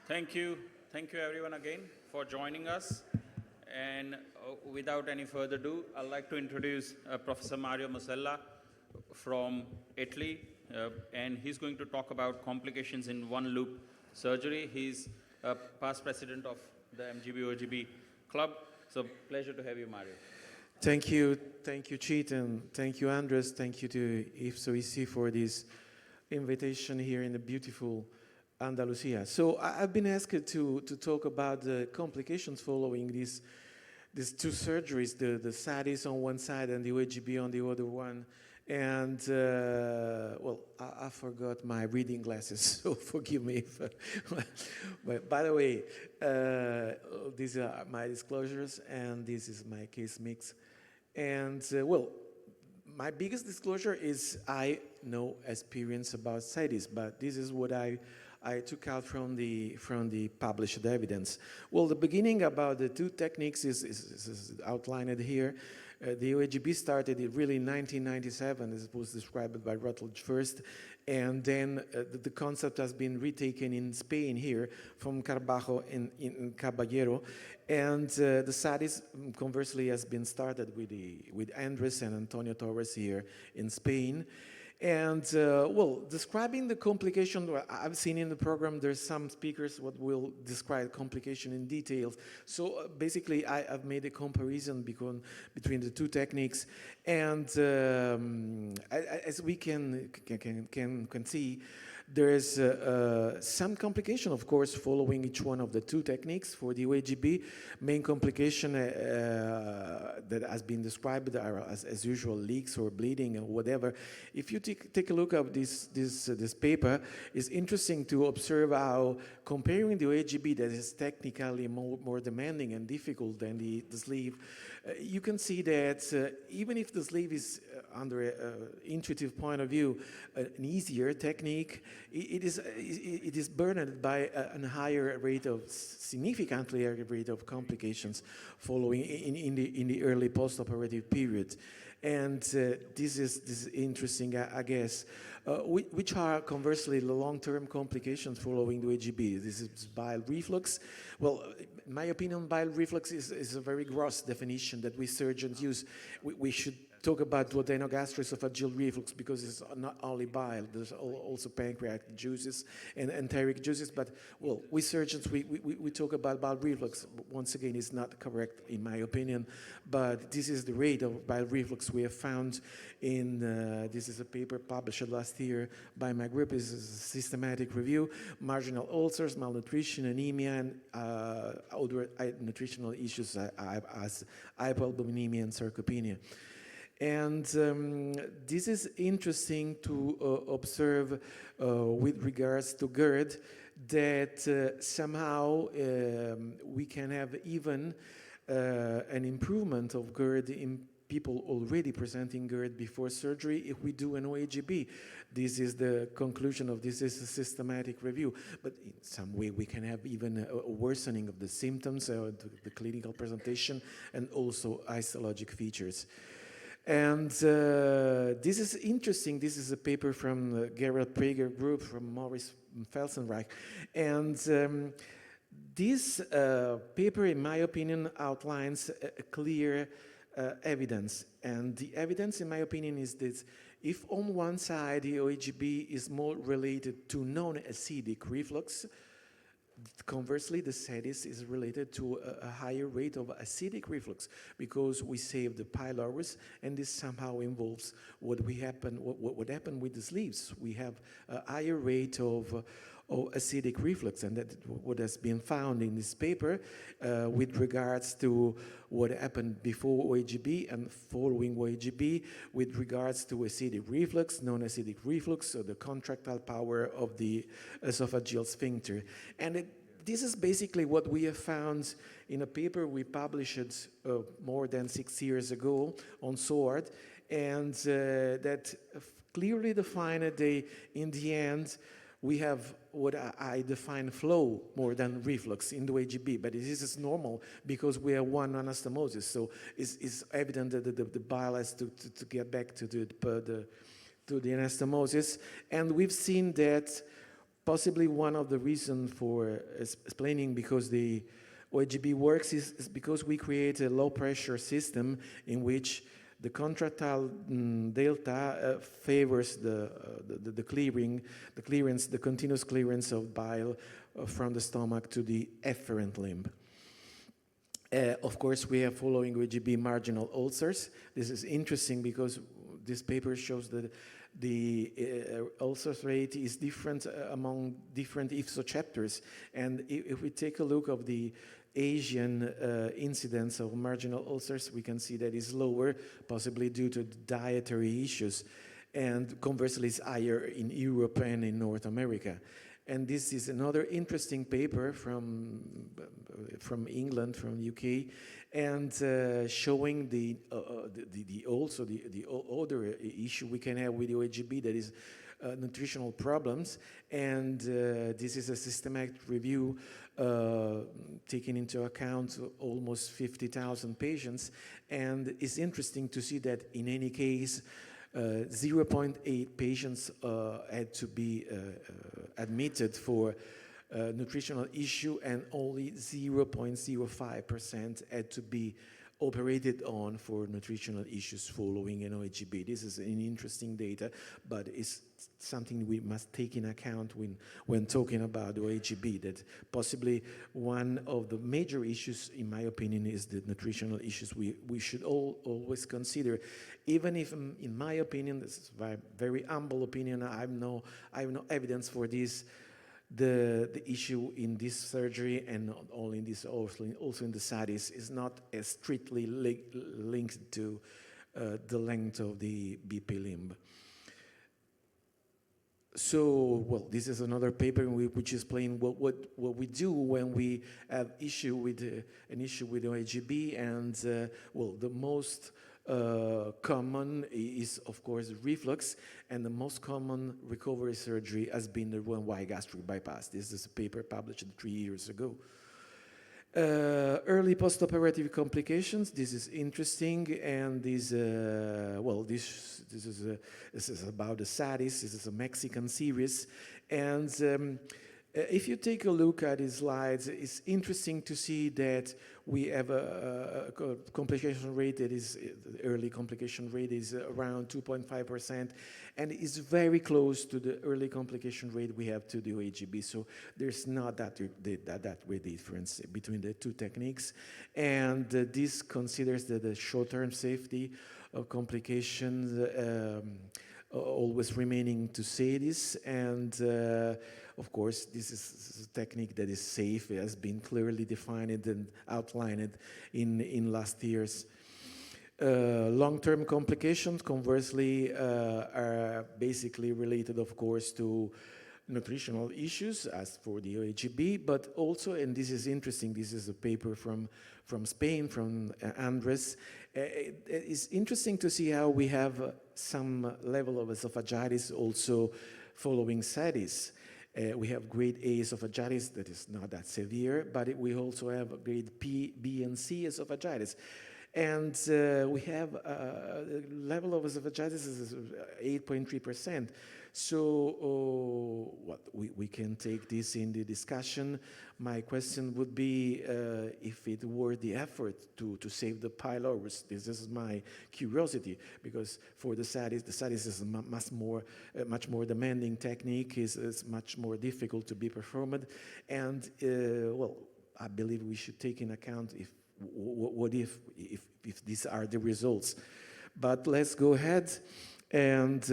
Thank you. Thank you everyone again for joining us. And without any further ado, I'd like to introduce Professor Mario Musella from Italy. And he's going to talk about complications in one loop surgery. He's a past president of the MGB OAGB club. So pleasure to have you, Mario. Thank you, Cheat, and thank you, Andres. Thank you to IFSO-EC for this invitation here in the beautiful Andalusia. So I've been asked to talk about the complications following these two surgeries, the SADIs on one side and the OAGB on the other one. And, well, I forgot my reading glasses, so forgive me. But by the way, these are my disclosures, and this is my case mix. And, well, my biggest disclosure is I no experience about SADIs, but this is what I took out from the published evidence. Well, the beginning about the two techniques is outlined here. The OAGB started really in 1997, as it was described by Rutledge first, and then the concept has been retaken in Spain here from Carbajo in Caballero, and the SADIs conversely has been started with Andres and Antonio Torres here in Spain. And, well, describing the complication, I've seen in the program there's some speakers what will describe complication in details. So basically, I've made a comparison between the two techniques. And as we can see, there is some complication, of course, following each one of the two techniques. For the OAGB, main complication that has been described are, as usual, leaks or bleeding or whatever. If you take a look at this paper, it's interesting to observe how comparing the OAGB that is technically more demanding and difficult than the sleeve, you can see that even if the sleeve is under an intuitive point of view an easier technique, it is burdened by a higher rate of, significantly higher rate of complications following in the early post-operative period. And this is interesting, I guess, which are conversely the long-term complications following the OAGB. This is bile reflux. Well, in my opinion, bile reflux is a very gross definition that we surgeons use. We should talk about duodenogastroesophageal reflux because it's not only bile, there's also pancreatic juices and enteric juices, but, well, we surgeons, we talk about bile reflux. Once again, it's not correct in my opinion, but this is the rate of bile reflux we have found in, this is a paper published last year by my group. This is a systematic review, marginal ulcers, malnutrition, anemia, and other nutritional issues as hypoalbuminemia and sarcopenia. And this is interesting to observe with regards to GERD, that somehow we can have even an improvement of GERD in people already presenting GERD before surgery if we do an OAGB. This is the conclusion of this is a systematic review. But in some way we can have even a worsening of the symptoms, the clinical presentation, and also histologic features. And this is interesting. This is a paper from the Gerald Prager group from Maurice Felsenreich. And this paper, in my opinion, outlines a clear evidence. And the evidence, in my opinion, is that if on one side the OAGB is more related to non-acidic reflux, conversely, the SADIS is related to a higher rate of acidic reflux because we save the pylorus, and this somehow involves what happened with the sleeves. We have a higher rate of acidic reflux, and that what has been found in this paper with regards to what happened before OAGB and following OAGB with regards to acidic reflux, non-acidic reflux, so the contractile power of the esophageal sphincter. And this is basically what we have found in a paper we published more than 6 years ago on SWORD, and that clearly defined that in the end we have what I define flow more than reflux in the OAGB, but this is normal because we have one anastomosis, so it's evident that the bile has to get back to the anastomosis, and we've seen that possibly one of the reasons for explaining because the OAGB works is because we create a low pressure system in which the contractile delta favors the clearance, the continuous clearance of bile from the stomach to the efferent limb. Of course, we are following OAGB marginal ulcers. This is interesting because this paper shows that the ulcers rate is different among different IFSO chapters. And if we take a look of the Asian incidence of marginal ulcers, we can see that it's lower, possibly due to dietary issues. And conversely, it's higher in Europe and in North America. And this is another interesting paper from England, from UK, and showing also the other issue we can have with the OAGB, that is nutritional problems. And this is a systematic review taking into account almost 50,000 patients. And it's interesting to see that in any case, 0.8 patients had to be admitted for nutritional issue, and only 0.05% had to be operated on for nutritional issues following an OAGB. This is an interesting data, but it's something we must take in account when talking about the OAGB, that possibly one of the major issues, in my opinion, is the nutritional issues we should always consider, even if, in my opinion, this is my very humble opinion, I have no evidence for this. The issue in this surgery, and not only in this, also in the SADIs, is not as strictly linked to the length of the BP limb. So, well, this is another paper which is explaining what we do when we have an issue with OAGB, and well, the most common is, of course, reflux, and the most common recovery surgery has been the Roux-en-Y gastric bypass. This is a paper published 3 years ago. Early postoperative complications. This is interesting, and this is about the SADIs. This is a Mexican series, and if you take a look at these slides, it's interesting to see that we have a complication rate that is, the early complication rate is around 2.5%, and is very close to the early complication rate we have to the OAGB. So there's not that great difference between the two techniques, and this considers that the short-term safety of complications always remaining to SADIs, and of course, this is a technique that is safe. It has been clearly defined and outlined in last years. Long-term complications, conversely, are basically related, of course, to nutritional issues, as for the OAGB, but also, and this is interesting, this is a paper from Spain, from Andres. It's interesting to see how we have some level of esophagitis also following SADIs. We have grade A esophagitis that is not that severe, but we also have grade B, and C esophagitis. And we have a level of esophagitis is 8.3%. So we can take this in the discussion. My question would be if it were the effort to save the pylorus. This is my curiosity, because for the SADIs is a much more demanding technique, is much more difficult to be performed. And well, I believe we should take in account what if these are the results. But let's go ahead. And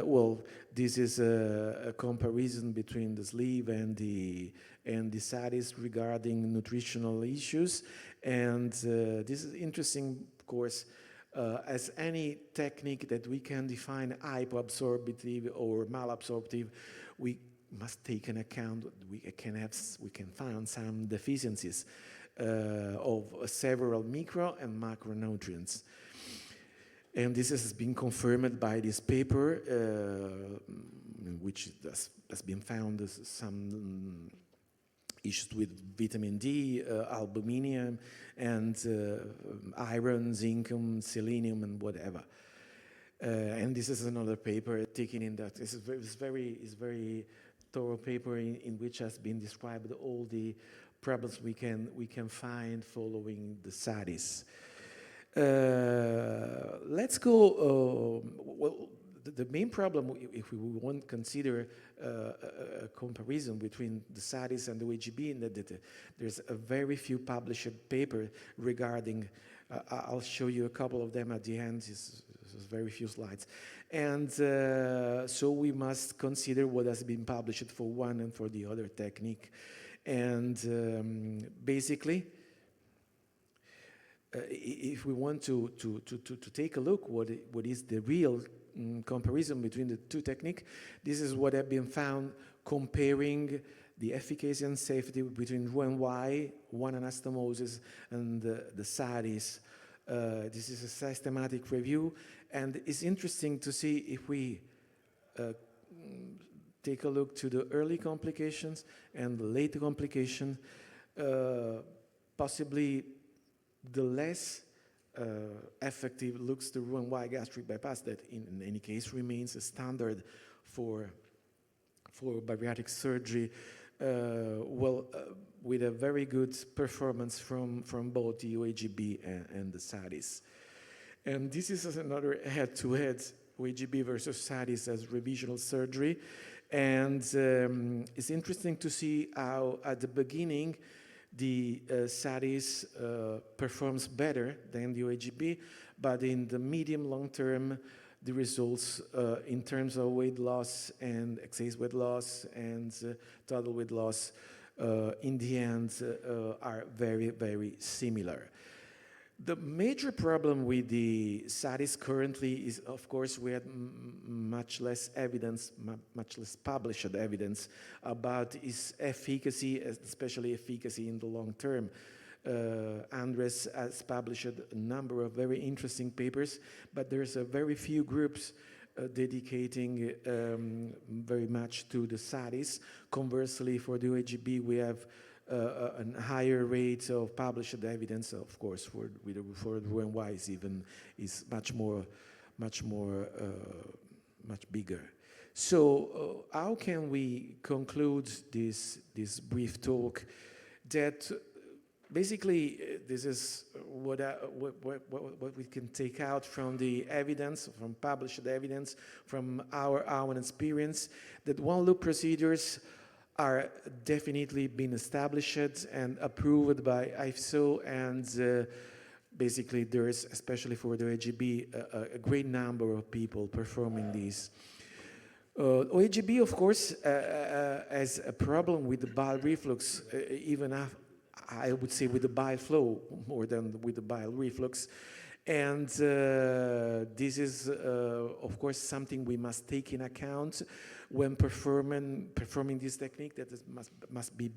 well, this is a comparison between the sleeve and the SADIs regarding nutritional issues. And this is interesting, of course, as any technique that we can define hypoabsorptive or malabsorptive, we must take into account we can find some deficiencies of several micro and macronutrients. And this has been confirmed by this paper, which has been found some issues with vitamin D, albumin, and iron, zinc, selenium, and whatever. And this is another paper taking in that. This is very thorough paper in which has been described all the problems we can find following the SADIs. Let's go, well, the main problem, if we want to consider a comparison between the SADIs and the OAGB, in that there's a very few published papers regarding, I'll show you a couple of them at the end, it's very few slides. And so we must consider what has been published for one and for the other technique. And basically, if we want to take a look what is the real comparison between the two techniques, this is what have been found comparing the efficacy and safety between Roux-en-Y, one anastomosis, and the SADIs. This is a systematic review, and it's interesting to see if we take a look to the early complications and the late complication, possibly the less effective looks the Roux-en-Y gastric bypass that in any case remains a standard for bariatric surgery, with a very good performance from both the OAGB and the SADIs. And this is another head-to-head OAGB versus SADIs as revisional surgery. And it's interesting to see how at the beginning the SADIs performs better than the OAGB, but in the medium-long term, the results in terms of weight loss and excess weight loss and total weight loss in the end are very, very similar. The major problem with the SADIs currently is, of course, we had much less evidence, much less published evidence about its efficacy, especially efficacy in the long term. Andres has published a number of very interesting papers, but there's a very few groups dedicating very much to the SADIs. Conversely, for the OAGB, we have a higher rate of published evidence, of course, for Roux-en-Y is much bigger. So how can we conclude this brief talk? That basically this is what we can take out from the evidence, from published evidence, from our own experience, that one-loop procedures are definitely been established and approved by IFSO, and basically there is, especially for the OAGB, a great number of people performing these. OAGB, of course, has a problem with the bile reflux, even I would say with the bile flow more than with the bile reflux. And this is, of course, something we must take in account when performing this technique, that must be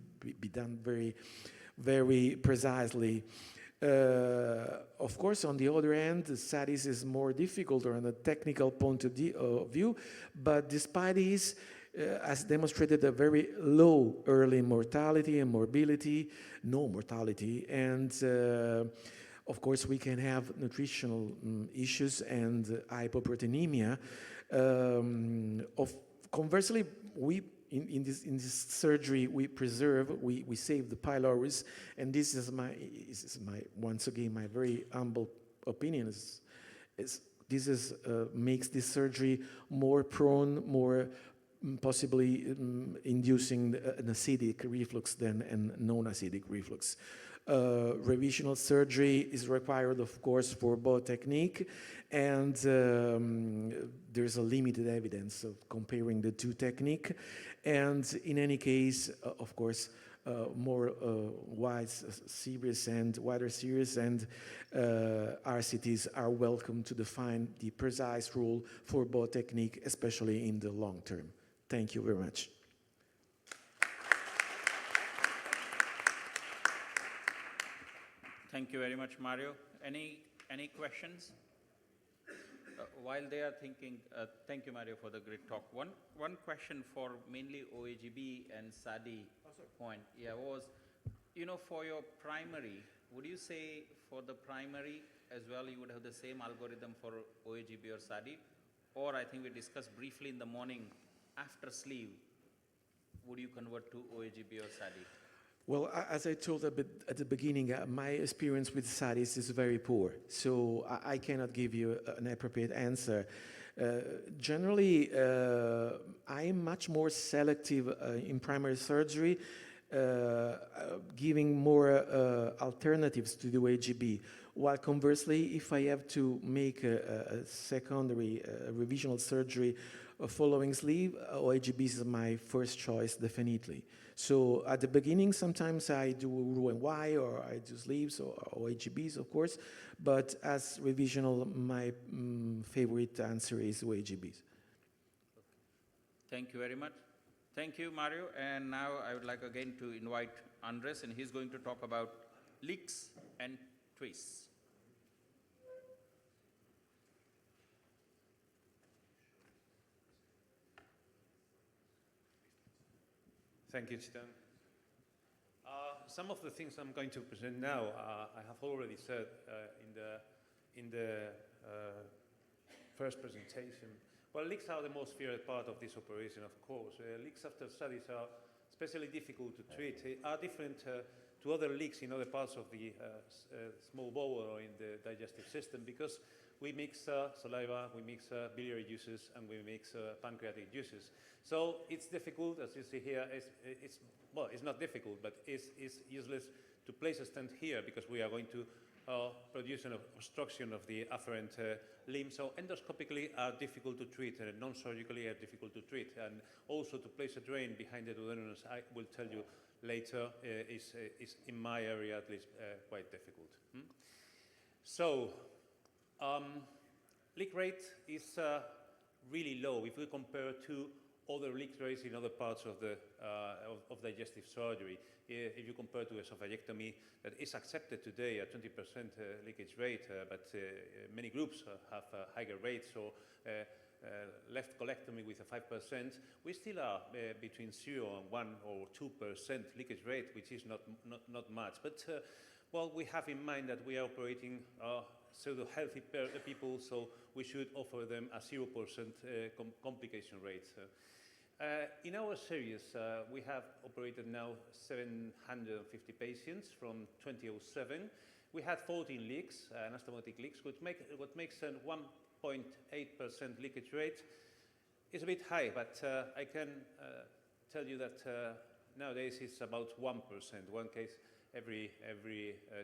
done very, very precisely. Of course, on the other hand, the SADIs is more difficult on a technical point of view, but despite this, has demonstrated a very low early mortality and morbidity, no mortality, and of course, we can have nutritional issues and hypoproteinemia. Conversely, in this surgery we save the pylorus, and this is my once again my very humble opinion. This makes this surgery more prone, more possibly inducing an acidic reflux than a non-acidic reflux. Revisional surgery is required, of course, for both technique, and there's a limited evidence of comparing the two technique. And in any case, of course, more wider series and RCTs are welcome to define the precise rule for both technique, especially in the long term. Thank you very much. Thank you very much, Mario. Any questions? While they are thinking, thank you, Mario, for the great talk. One question for mainly OAGB and SADI point. Yeah, was, for your primary, would you say for the primary as well, you would have the same algorithm for OAGB or SADI? Or I think we discussed briefly in the morning after sleeve, would you convert to OAGB or SADI? Well, as I told at the beginning, my experience with SADIs is very poor, so I cannot give you an appropriate answer. Generally, I'm much more selective in primary surgery, giving more alternatives to the OAGB. While conversely, if I have to make a secondary revisional surgery following sleeve, OAGB is my first choice, definitely. So at the beginning, sometimes I do Roux-en-Y or I do sleeves or OAGBs, of course, but as revisional, my favorite answer is OAGBs. Thank you very much. Thank you, Mario. And now I would like again to invite Andres, and he's going to talk about leaks and twists. Thank you, Chitan. Some of the things I'm going to present now, I have already said in the first presentation. Well, leaks are the most feared part of this operation, of course. Leaks after studies are especially difficult to treat. They are different to other leaks in other parts of the small bowel or in the digestive system because we mix saliva, we mix biliary juices, and we mix pancreatic juices. So it's difficult, as you see here. Well, it's not difficult, but it's useless to place a stent here because we are going to produce an obstruction of the afferent limb. So endoscopically are difficult to treat, and non-surgically are difficult to treat. And also to place a drain behind the duodenum, I will tell you later, is in my area at least quite difficult. So leak rate is really low if we compare to other leak rates in other parts of the digestive surgery. If you compare to esophagectomy, that is accepted today at 20% leakage rate, but many groups have higher rates. So left colectomy with a 5%, we still are between 0 and 1 or 2% leakage rate, which is not much. But well, we have in mind that we are operating pseudo-healthy people, so we should offer them a 0% complication rate. In our series, we have operated now 750 patients from 2007. We had 14 leaks, anastomotic leaks, what makes a 1.8% leakage rate is a bit high, but I can tell you that nowadays it's about 1%, one case every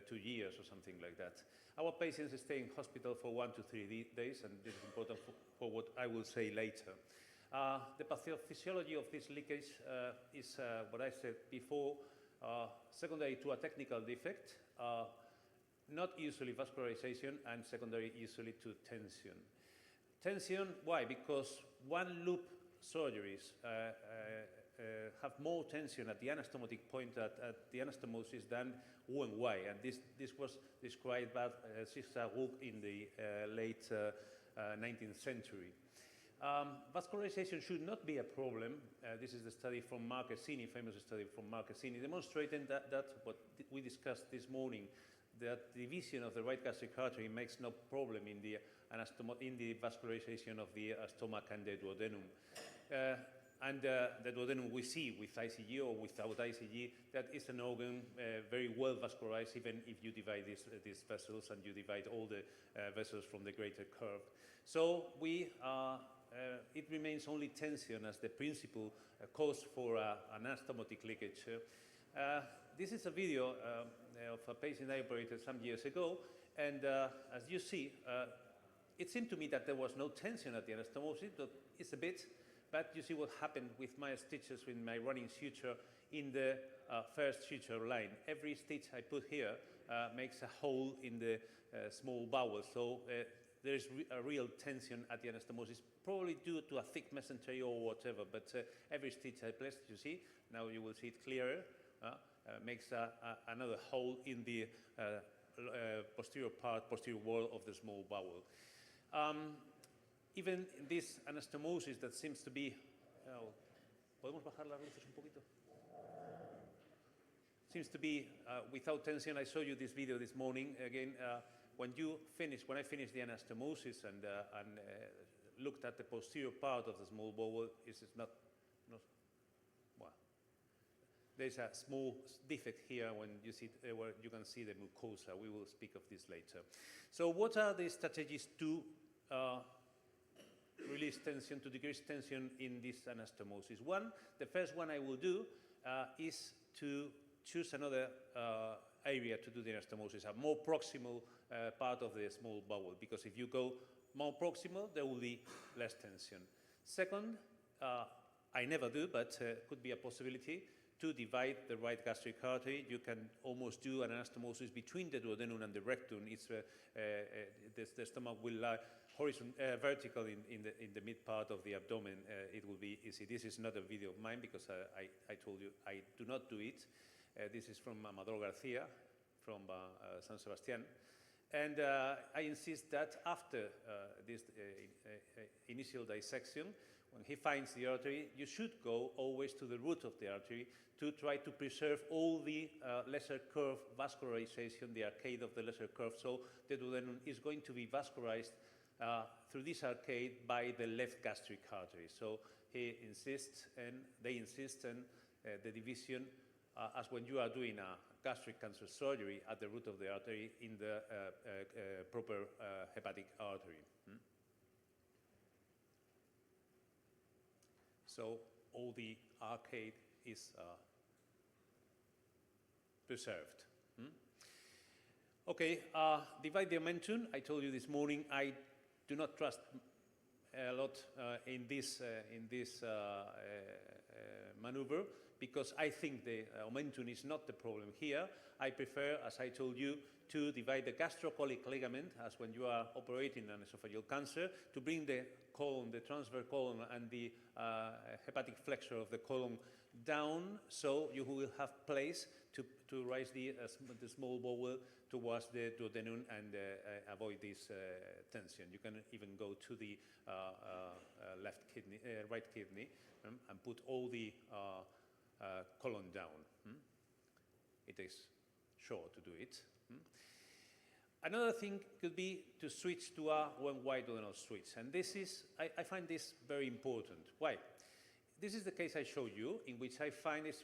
2 years or something like that. Our patients stay in hospital for 1 to 3 days, and this is important for what I will say later. The pathophysiology of this leakage is what I said before, secondary to a technical defect, not usually vascularization, and secondary usually to tension. Tension, why? Because one loop surgeries have more tension at the anastomotic point at the anastomosis than Roux-en-Y, and this was described by Roux in the late 19th century. Vascularization should not be a problem. This is the study from Marchesini, famous study from Marchesini, demonstrating that what we discussed this morning, that division of the right gastric artery makes no problem in the vascularization of the stomach and the duodenum. And the duodenum we see with ICG or without ICG, that is an organ very well vascularized, even if you divide these vessels and you divide all the vessels from the greater curve. So it remains only tension as the principal cause for anastomotic leakage. This is a video of a patient I operated some years ago, and as you see, it seemed to me that there was no tension at the anastomosis, but it's a bit. But you see what happened with my stitches with my running suture in the first suture line. Every stitch I put here makes a hole in the small bowel. So there is a real tension at the anastomosis, probably due to a thick mesentery or whatever. But every stitch I placed, you see, now you will see it clearer, makes another hole in the posterior wall of the small bowel. Even this anastomosis that seems to be, ¿podemos bajar las luces un poquito? Seems to be without tension. I showed you this video this morning. Again, when I finished the anastomosis and looked at the posterior part of the small bowel, well, there's a small defect here when you see where you can see the mucosa. We will speak of this later. So what are the strategies to release tension, to decrease tension in this anastomosis? The first one I will do is to choose another area to do the anastomosis, a more proximal part of the small bowel, because if you go more proximal, there will be less tension. Second, I never do, but could be a possibility to divide the right gastric artery. You can almost do an anastomosis between the duodenum and the rectum. It's, the stomach will lie vertical in the mid part of the abdomen. It will be easy. This is not a video of mine because I told you I do not do it. This is from Amador Garcia from San Sebastian. And I insist that after this initial dissection, when he finds the artery, you should go always to the root of the artery to try to preserve all the lesser curve vascularization, the arcade of the lesser curve. So the duodenum is going to be vascularized through this arcade by the left gastric artery. So he insists, and they insist on the division as when you are doing a gastric cancer surgery at the root of the artery in the proper hepatic artery. So all the arcade is preserved. Okay, divide the omentum. I told you this morning I do not trust a lot in this maneuver because I think the omentum is not the problem here. I prefer, as I told you, to divide the gastrocolic ligament, as when you are operating an esophageal cancer, to bring the colon, the transverse colon, and the hepatic flexure of the colon down, so you will have place to raise the small bowel towards the duodenum and avoid this tension. You can even go to the right kidney and put all the colon down. It is sure to do it. Another thing could be to switch to a one-wide duodenal switch, and this is, I find this very important. Why? This is the case I showed you, in which I find this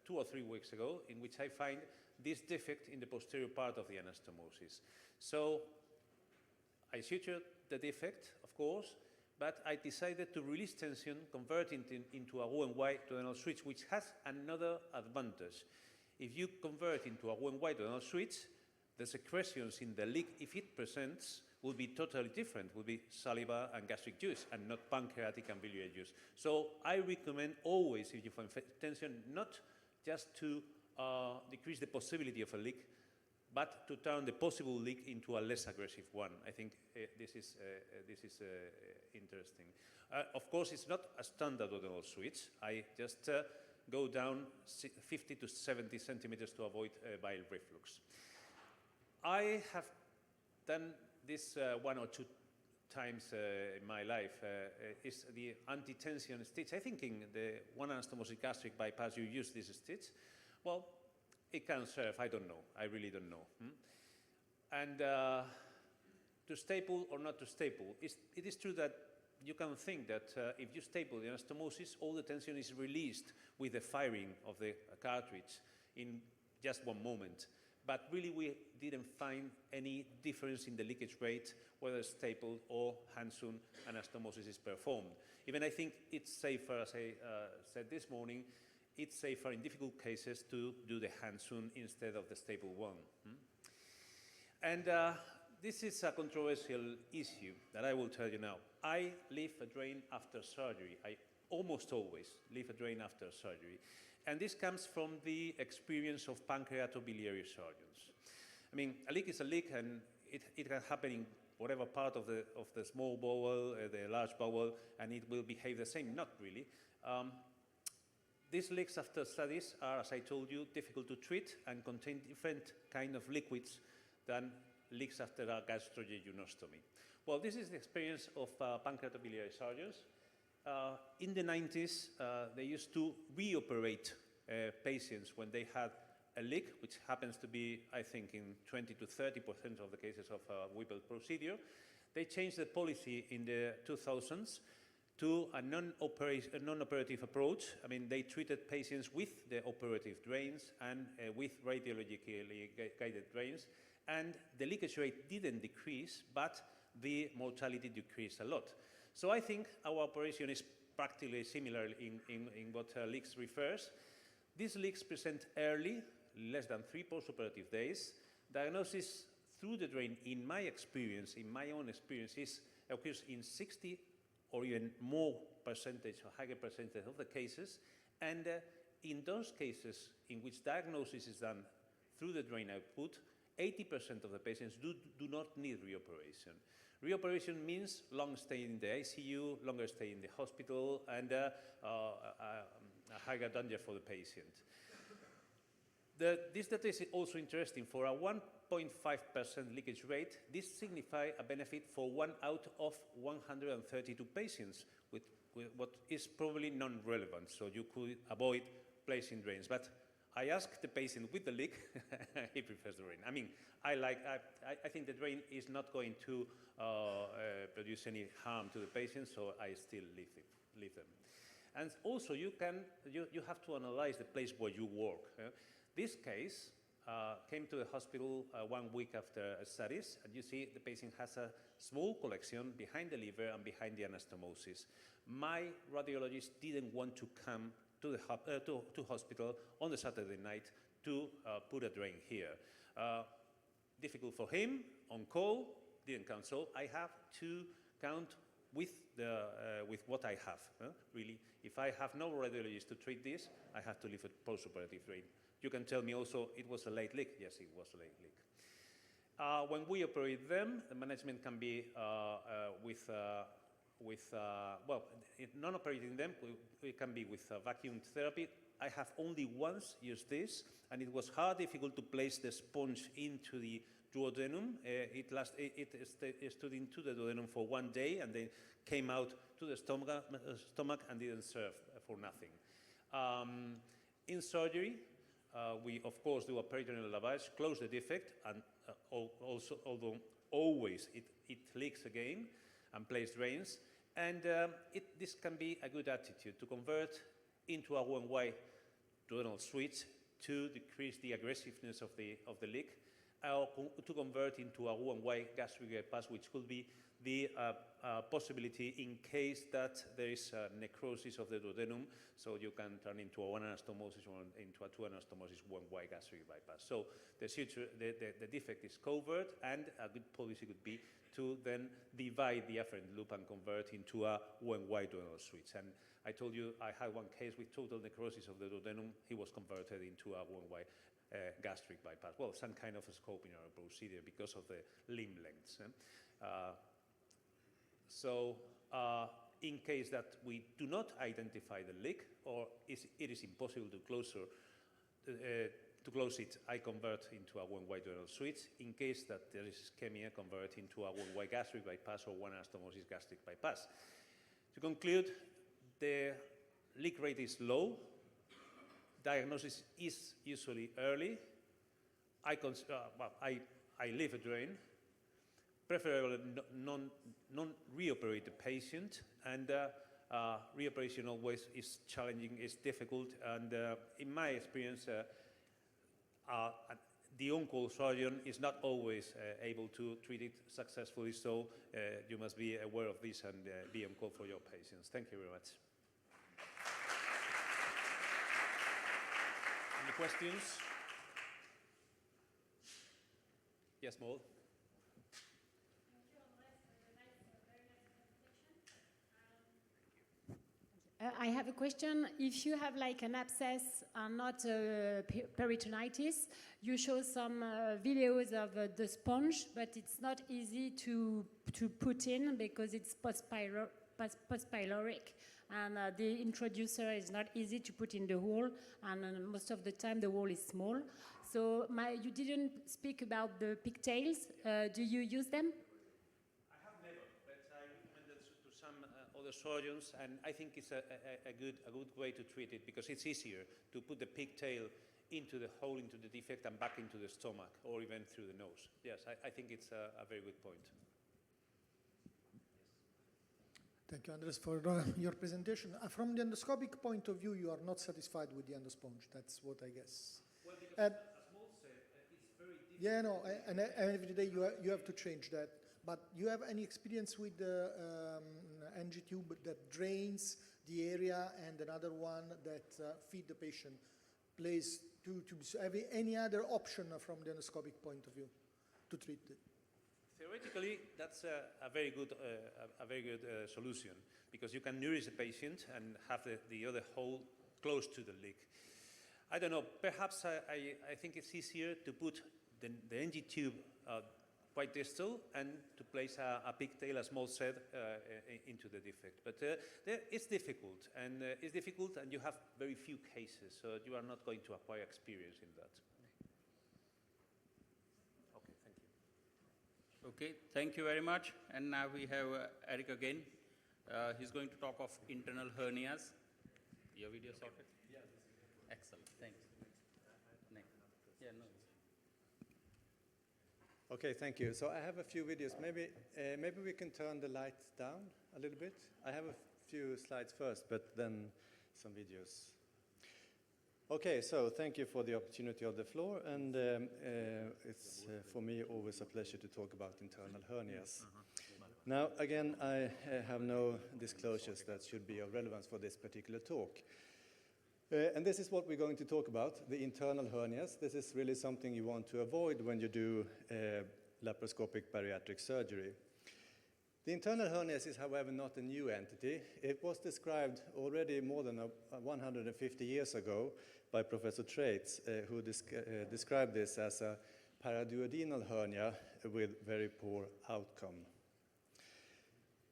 2 or 3 weeks ago, in which I find this defect in the posterior part of the anastomosis. So I sutured the defect, of course, but I decided to release tension, converting it into a one-wide duodenal switch, which has another advantage. If you convert into a one-wide duodenal switch, the secretions in the leak, if it presents, will be totally different, will be saliva and gastric juice, and not pancreatic and biliary juice. So I recommend always, if you find tension, not just to decrease the possibility of a leak, but to turn the possible leak into a less aggressive one. I think this is interesting. Of course, it's not a standard duodenal switch. I just go down 50 to 70 centimeters to avoid bile reflux. I have done this 1 or 2 times in my life. Is the anti-tension stitch. I think in the one anastomosis gastric bypass you use this stitch. Well, it can serve, I don't know. I really don't know. And to staple or not to staple, it is true that you can think that if you staple the anastomosis, all the tension is released with the firing of the cartridge in just one moment. But really, we didn't find any difference in the leakage rate, whether stapled or Hansun anastomosis is performed. Even I think it's safer, as I said this morning, it's safer in difficult cases to do the Hansun instead of the stapled one. And this is a controversial issue that I will tell you now. I leave a drain after surgery. I almost always leave a drain after surgery. And this comes from the experience of pancreatobiliary surgeons. I mean, a leak is a leak, and it can happen in whatever part of the small bowel, the large bowel, and it will behave the same. Not really. These leaks after studies are, as I told you, difficult to treat and contain different kind of liquids than leaks after a gastrojejunostomy. Well, this is the experience of pancreatobiliary surgeons. In the 90s, they used to reoperate patients when they had a leak, which happens to be, I think, in 20 to 30% of the cases of a Whipple procedure. They changed the policy in the 2000s to a non-operative approach. I mean, they treated patients with the operative drains and with radiologically guided drains, and the leakage rate didn't decrease, but the mortality decreased a lot. So I think our operation is practically similar in what leaks refers. These leaks present early, less than 3 postoperative days. Diagnosis through the drain, in my experience, in my own experience, occurs in 60 or even more percentage or higher percentage of the cases. And in those cases in which diagnosis is done through the drain output, 80% of the patients do not need reoperation. Reoperation means long stay in the ICU, longer stay in the hospital, and a higher danger for the patient. This data is also interesting. For a 1.5% leakage rate, this signifies a benefit for 1 out of 132 patients, with what is probably non-relevant, so you could avoid placing drains. But I asked the patient with the leak, he prefers the drain. I mean, I think the drain is not going to produce any harm to the patient, so I still leave them. And also, you have to analyze the place where you work. This case came to the hospital 1 week after studies, and you see the patient has a small collection behind the liver and behind the anastomosis. My radiologist didn't want to come to the hospital on the Saturday night to put a drain here. Difficult for him, on call, didn't count. So I have to count with what I have. Really, if I have no radiologist to treat this, I have to leave a postoperative drain. You can tell me also it was a late leak. Yes, it was a late leak. When we operate them, the management can be non-operating them, we can be with vacuum therapy. I have only once used this, and it was difficult to place the sponge into the duodenum. It stood into the duodenum for 1 day, and then came out to the stomach and didn't serve for nothing. In surgery, we of course do a peritoneal lavage, close the defect, and also, although always it leaks again, and place drains. And this can be a good attitude to convert into a one-way duodenal switch to decrease the aggressiveness of the leak, or to convert into a one-way gastric bypass, which could be the possibility in case that there is necrosis of the duodenum, so you can turn into a one anastomosis or into a two anastomosis one-way gastric bypass. So the defect is covered, and a good policy would be to then divide the afferent loop and convert into a one-way duodenal switch. And I told you I had one case with total necrosis of the duodenum. He was converted into a one-way gastric bypass. Well, some kind of a scope in our procedure because of the limb lengths. In case that we do not identify the leak, or it is impossible to close it, I convert into a one-way duodenal switch. In case that there is ischemia, convert into a one-way gastric bypass or one anastomosis gastric bypass. To conclude, the leak rate is low. Diagnosis is usually early. I leave a drain, preferably non-reoperate the patient, and reoperation always is challenging, is difficult, and in my experience, the on-call surgeon is not always able to treat it successfully, so you must be aware of this and be on call for your patients. Thank you very much. Any questions? Yes, Maud? I have a question. If you have like an abscess and not peritonitis, you show some videos of the sponge, but it's not easy to put in because it's post-pyloric, and the introducer is not easy to put in the hole, and most of the time the hole is small. So you didn't speak about the pigtails. Do you use them? Other surgeons, and I think it's a good way to treat it, because it's easier to put the pigtail into the hole, into the defect, and back into the stomach, or even through the nose. Yes, I think it's a very good point. Thank you, Andres, for your presentation. From the endoscopic point of view, you are not satisfied with the endosponge. That's what I guess. Well, because And- as Mo said, it's very difficult. Yeah, no, and every day you have to change that. But you have any experience with the NG tube that drains the area and another one that feed the patient? Place two tubes. Have any other option from the endoscopic point of view to treat it? Theoretically, that's a very good solution, because you can nourish the patient and have the other hole close to the leak. I don't know, perhaps I think it's easier to put the NG tube quite distal and to place a pigtail, as Mo said, into the defect. But it's difficult, and you have very few cases, so you are not going to acquire experience in that. Okay, thank you. Okay, thank you very much. And now we have Eric again. He's going to talk of internal hernias. Your video sorted? Yeah. Excellent, thanks. Next. Yeah, no. Okay, thank you. So I have a few videos. Maybe we can turn the lights down a little bit. I have a few slides first, but then some videos. Okay, so thank you for the opportunity of the floor, and it's for me always a pleasure to talk about internal hernias. Now, again, I have no disclosures that should be of relevance for this particular talk. And this is what we're going to talk about, the internal hernias. This is really something you want to avoid when you do laparoscopic bariatric surgery. The internal hernias is, however, not a new entity. It was described already more than 150 years ago by Professor Traits, who described this as a paraduodenal hernia with very poor outcome.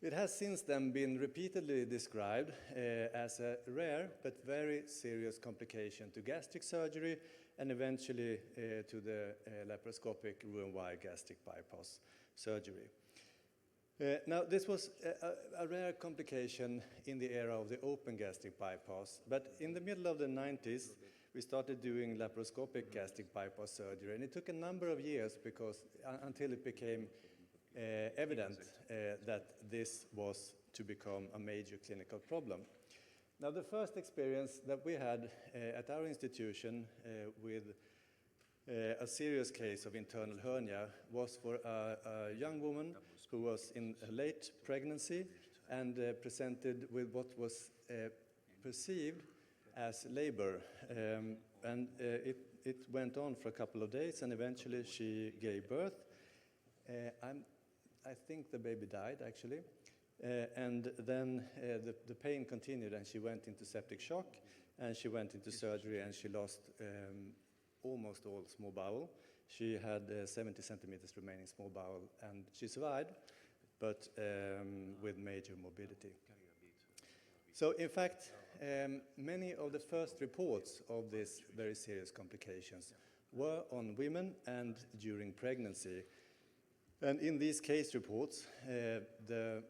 It has since then been repeatedly described as a rare but very serious complication to gastric surgery and eventually to the laparoscopic Roux-en-Y gastric bypass surgery. Now, this was a rare complication in the era of the open gastric bypass, but in the middle of the 90s, we started doing laparoscopic gastric bypass surgery, and it took a number of years until it became evident that this was to become a major clinical problem. Now, the first experience that we had at our institution with a serious case of internal hernia was for a young woman who was in a late pregnancy and presented with what was perceived as labor. It went on for a couple of days, and eventually she gave birth. I think the baby died, actually. And then the pain continued, and she went into septic shock, and she went into surgery, and she lost almost all small bowel. She had 70 centimeters remaining small bowel, and she survived, but with major morbidity. So, in fact, many of the first reports of these very serious complications were on women and during pregnancy. And in these case reports, the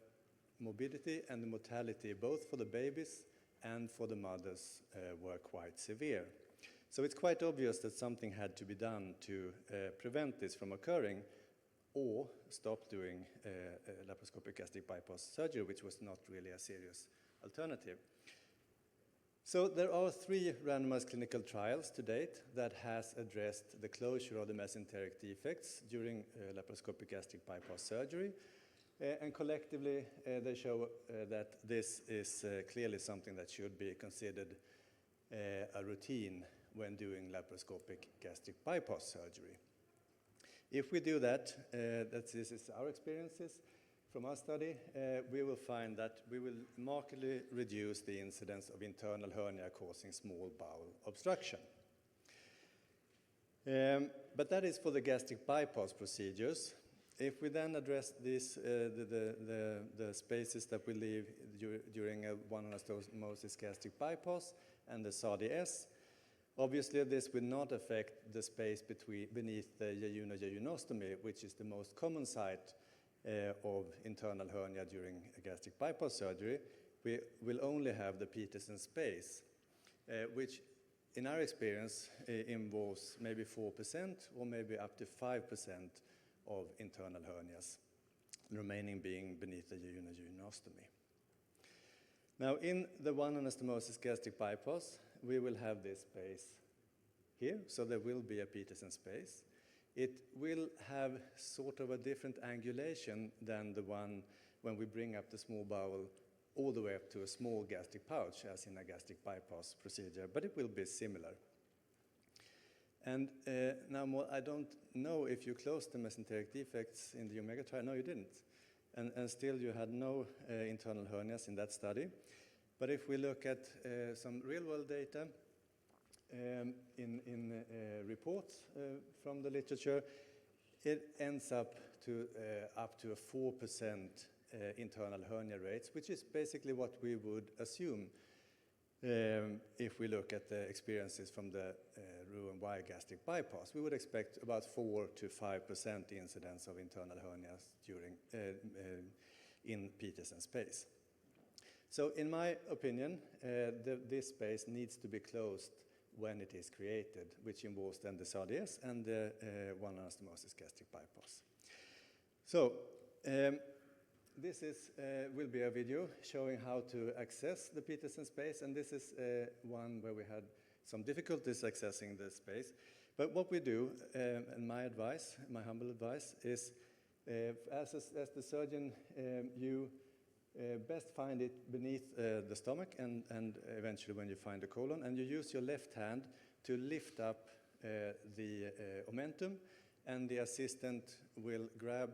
morbidity and the mortality, both for the babies and for the mothers, were quite severe. So it's quite obvious that something had to be done to prevent this from occurring or stop doing laparoscopic gastric bypass surgery, which was not really a serious alternative. So there are 3 randomized clinical trials to date that has addressed the closure of the mesenteric defects during laparoscopic gastric bypass surgery. And collectively, they show that this is clearly something that should be considered a routine when doing laparoscopic gastric bypass surgery. If we do that, this is our experiences from our study, we will find that we will markedly reduce the incidence of internal hernia causing small bowel obstruction. But that is for the gastric bypass procedures. If we then address this, the spaces that we leave during a one anastomosis gastric bypass and the SADI-S, obviously this will not affect the space beneath the jejunal-jejunostomy, which is the most common site of internal hernia during a gastric bypass surgery. We will only have the Peterson space, which in our experience involves maybe 4% or maybe up to 5% of internal hernias, the remaining being beneath the jejunal-jejunostomy. Now, in the one anastomosis gastric bypass, we will have this space here, so there will be a Peterson space. It will have sort of a different angulation than the one when we bring up the small bowel all the way up to a small gastric pouch, as in a gastric bypass procedure, but it will be similar. And now, I don't know if you closed the mesenteric defects in the Omega trial. No, you didn't. And still you had no internal hernias in that study. But if we look at some real-world data in reports from the literature, it ends up to a 4% internal hernia rates, which is basically what we would assume if we look at the experiences from the Roux-en-Y gastric bypass. We would expect about 4 to 5% incidence of internal hernias during in Peterson space. So in my opinion, this space needs to be closed when it is created, which involves then the SADI and the one anastomosis gastric bypass. So this will be a video showing how to access the Peterson space, and this is one where we had some difficulties accessing the space. But what we do, and my advice, my humble advice, is as the surgeon, you best find it beneath the stomach and eventually when you find the colon, and you use your left hand to lift up the omentum, and the assistant will grab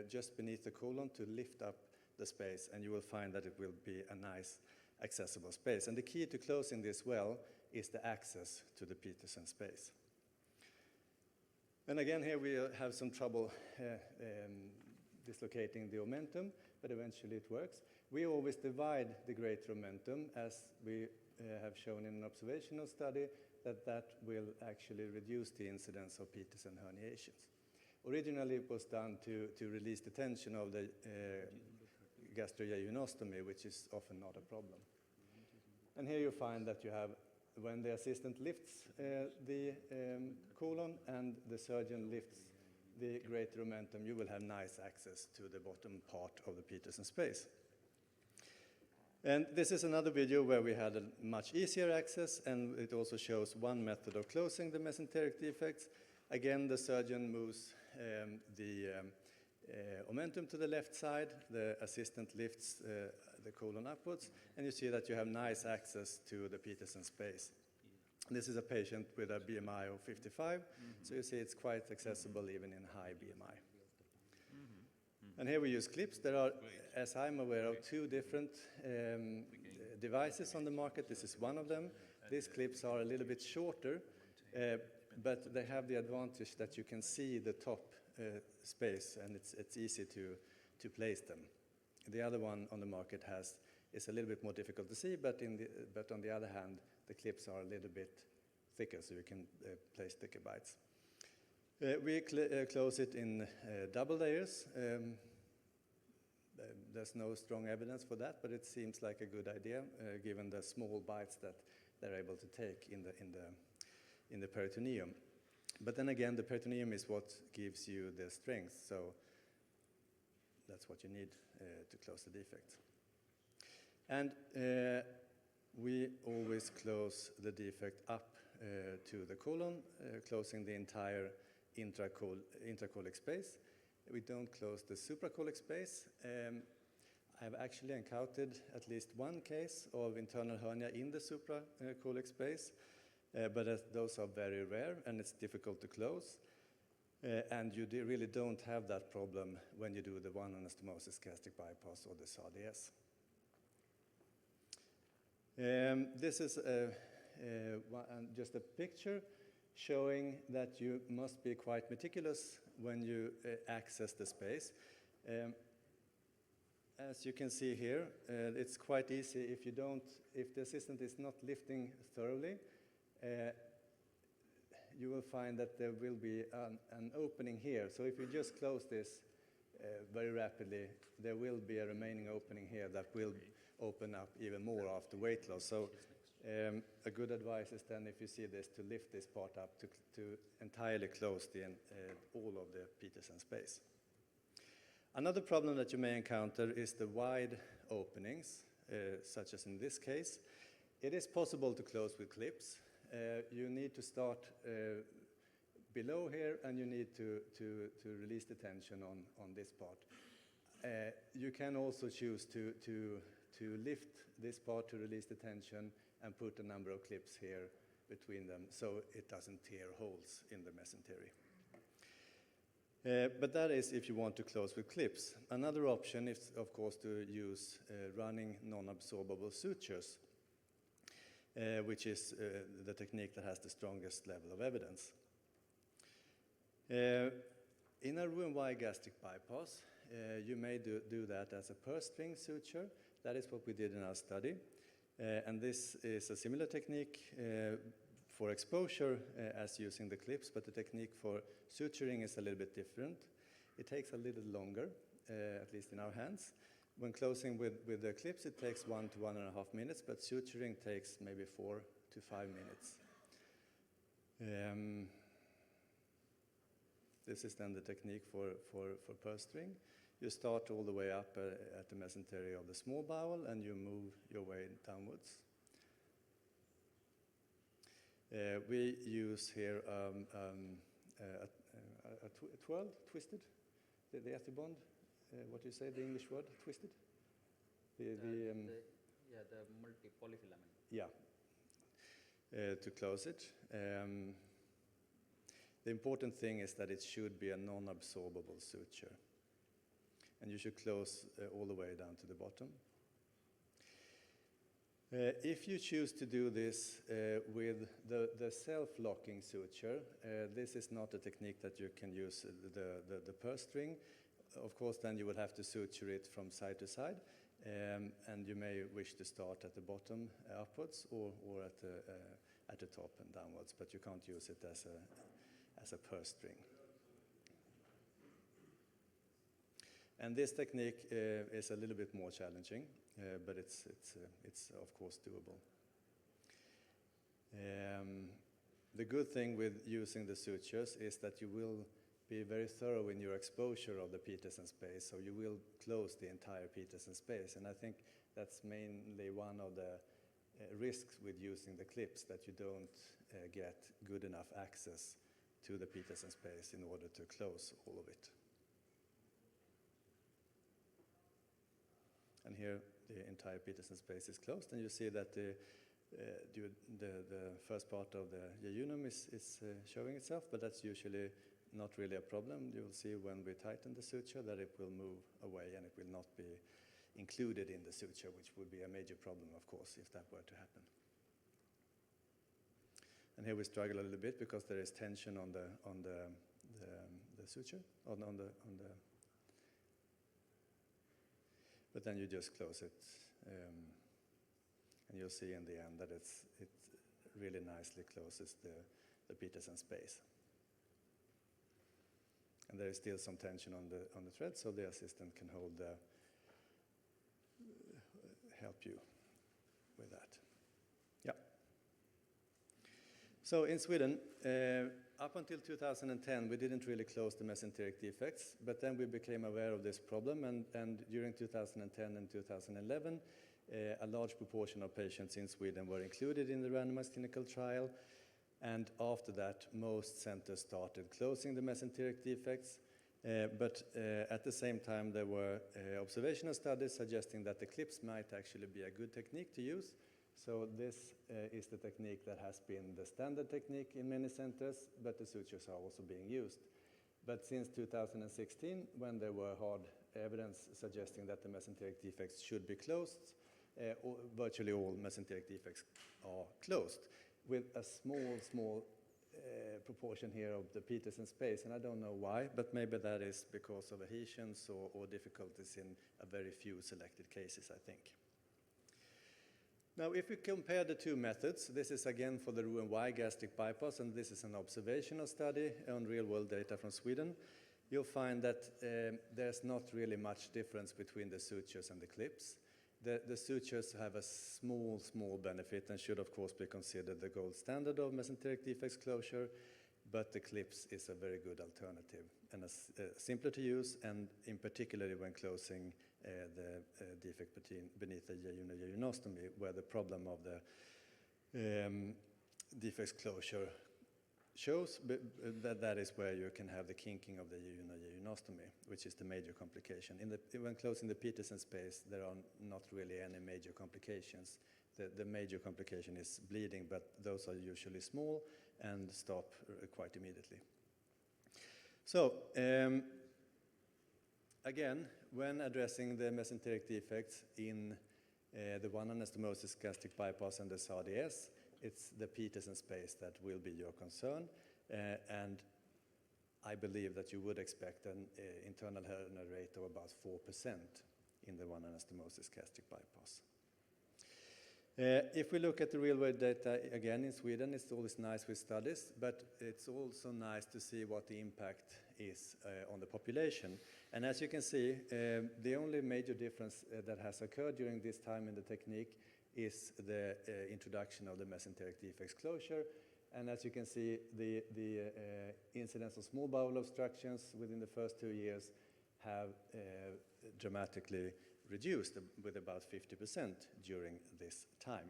just beneath the colon to lift up the space, and you will find that it will be a nice accessible space. And the key to closing this well is the access to the Peterson space. And again, here we have some trouble dislocating the omentum, but eventually it works. We always divide the greater omentum, as we have shown in an observational study, that will actually reduce the incidence of Peterson herniations. Originally, it was done to release the tension of the gastrojejunostomy, which is often not a problem. And here you find that you have, when the assistant lifts the colon and the surgeon lifts the greater omentum, you will have nice access to the bottom part of the Peterson space. And this is another video where we had a much easier access, and it also shows one method of closing the mesenteric defects. Again, the surgeon moves the omentum to the left side, the assistant lifts the colon upwards, and you see that you have nice access to the Peterson space. This is a patient with a BMI of 55, so you see it's quite accessible even in high BMI. And here we use clips. There are, as I'm aware of, 2 different devices on the market. This is one of them. These clips are a little bit shorter, but they have the advantage that you can see the top space, and it's easy to place them. The other one on the market is a little bit more difficult to see, but on the other hand, the clips are a little bit thicker, so you can place thicker bites. We close it in double layers. There's no strong evidence for that, but it seems like a good idea given the small bites that they're able to take in the peritoneum. But then again, the peritoneum is what gives you the strength, so that's what you need to close the defect. And we always close the defect up to the colon, closing the entire intracolic space. We don't close the supracolic space. I've actually encountered at least one case of internal hernia in the supracolic space, but those are very rare and it's difficult to close. And you really don't have that problem when you do the one anastomosis gastric bypass or the SADI. This is just a picture showing that you must be quite meticulous when you access the space. As you can see here, it's quite easy if the assistant is not lifting thoroughly, you will find that there will be an opening here. So if you just close this very rapidly, there will be a remaining opening here that will open up even more after weight loss. So a good advice is then, if you see this, to lift this part up to entirely close all of the Peterson space. Another problem that you may encounter is the wide openings. such as in this case. It is possible to close with clips. You need to start below here, and you need to release the tension on this part. You can also choose to lift this part to release the tension and put a number of clips here between them so it doesn't tear holes in the mesentery. But that is if you want to close with clips. Another option is, of course, to use running non-absorbable sutures, which is the technique that has the strongest level of evidence. In a Roux-en-Y gastric bypass, you may do that as a purse string suture. That is what we did in our study. And this is a similar technique for exposure as using the clips, but the technique for suturing is a little bit different. It takes a little longer, at least in our hands. When closing with the clips, it takes 1 to 1.5 minutes, but suturing takes maybe 4 to 5 minutes. This is then the technique for purse string. You start all the way up at the mesentery of the small bowel, and you move your way downwards. We use here a twirl, twisted, the ethibond. What do you say, the English word, twisted? Yeah, the multi-polyfilament. Yeah, to close it. The important thing is that it should be a non-absorbable suture. And you should close all the way down to the bottom. If you choose to do this with the self-locking suture, this is not a technique that you can use the purse string. Of course, then you will have to suture it from side to side, and you may wish to start at the bottom upwards or at the top and downwards, but you can't use it as a purse string. And this technique is a little bit more challenging, but it's of course doable. The good thing with using the sutures is that you will be very thorough in your exposure of the Petersen space, so you will close the entire Petersen space. And I think that's mainly one of the risks with using the clips, that you don't get good enough access to the Petersen space in order to close all of it. And here the entire Petersen space is closed, and you see that the first part of the jejunum is showing itself, but that's usually not really a problem. You will see when we tighten the suture that it will move away and it will not be included in the suture, which would be a major problem, of course, if that were to happen. And here we struggle a little bit because there is tension on the suture, but then you just close it, and you'll see in the end that it really nicely closes the Petersen space. And there is still some tension on the thread, so the assistant can help you with that. Yeah. So in Sweden, up until 2010, we didn't really close the mesenteric defects, but then we became aware of this problem, and during 2010 and 2011, a large proportion of patients in Sweden were included in the randomized clinical trial, and after that, most centers started closing the mesenteric defects, but at the same time, there were observational studies suggesting that the clips might actually be a good technique to use. So this is the technique that has been the standard technique in many centers, but the sutures are also being used. But since 2016, when there were hard evidence suggesting that the mesenteric defects should be closed, virtually all mesenteric defects are closed, with a small proportion here of the Petersen space, and I don't know why, but maybe that is because of adhesions or difficulties in a very few selected cases, I think. Now, if we compare the two methods, this is again for the Roux-en-Y gastric bypass, and this is an observational study on real-world data from Sweden. You'll find that there's not really much difference between the sutures and the clips. The sutures have a small benefit and should, of course, be considered the gold standard of mesenteric defects closure. but the clips is a very good alternative and simpler to use, and in particular when closing the defect beneath the jejunostomy, where the problem of the defects closure shows, that is where you can have the kinking of the jejunostomy, which is the major complication. When closing the Peterson space, there are not really any major complications. The major complication is bleeding, but those are usually small and stop quite immediately. So, again, when addressing the mesenteric defects in the one anastomosis gastric bypass and the SADI, it's the Peterson space that will be your concern, and I believe that you would expect an internal hernia rate of about 4% in the one anastomosis gastric bypass. If we look at the real-world data again in Sweden, it's always nice with studies, but it's also nice to see what the impact is on the population. And as you can see, the only major difference that has occurred during this time in the technique is the introduction of the mesenteric defects closure. And as you can see, the incidence of small bowel obstructions within the first 2 years have dramatically reduced with about 50% during this time.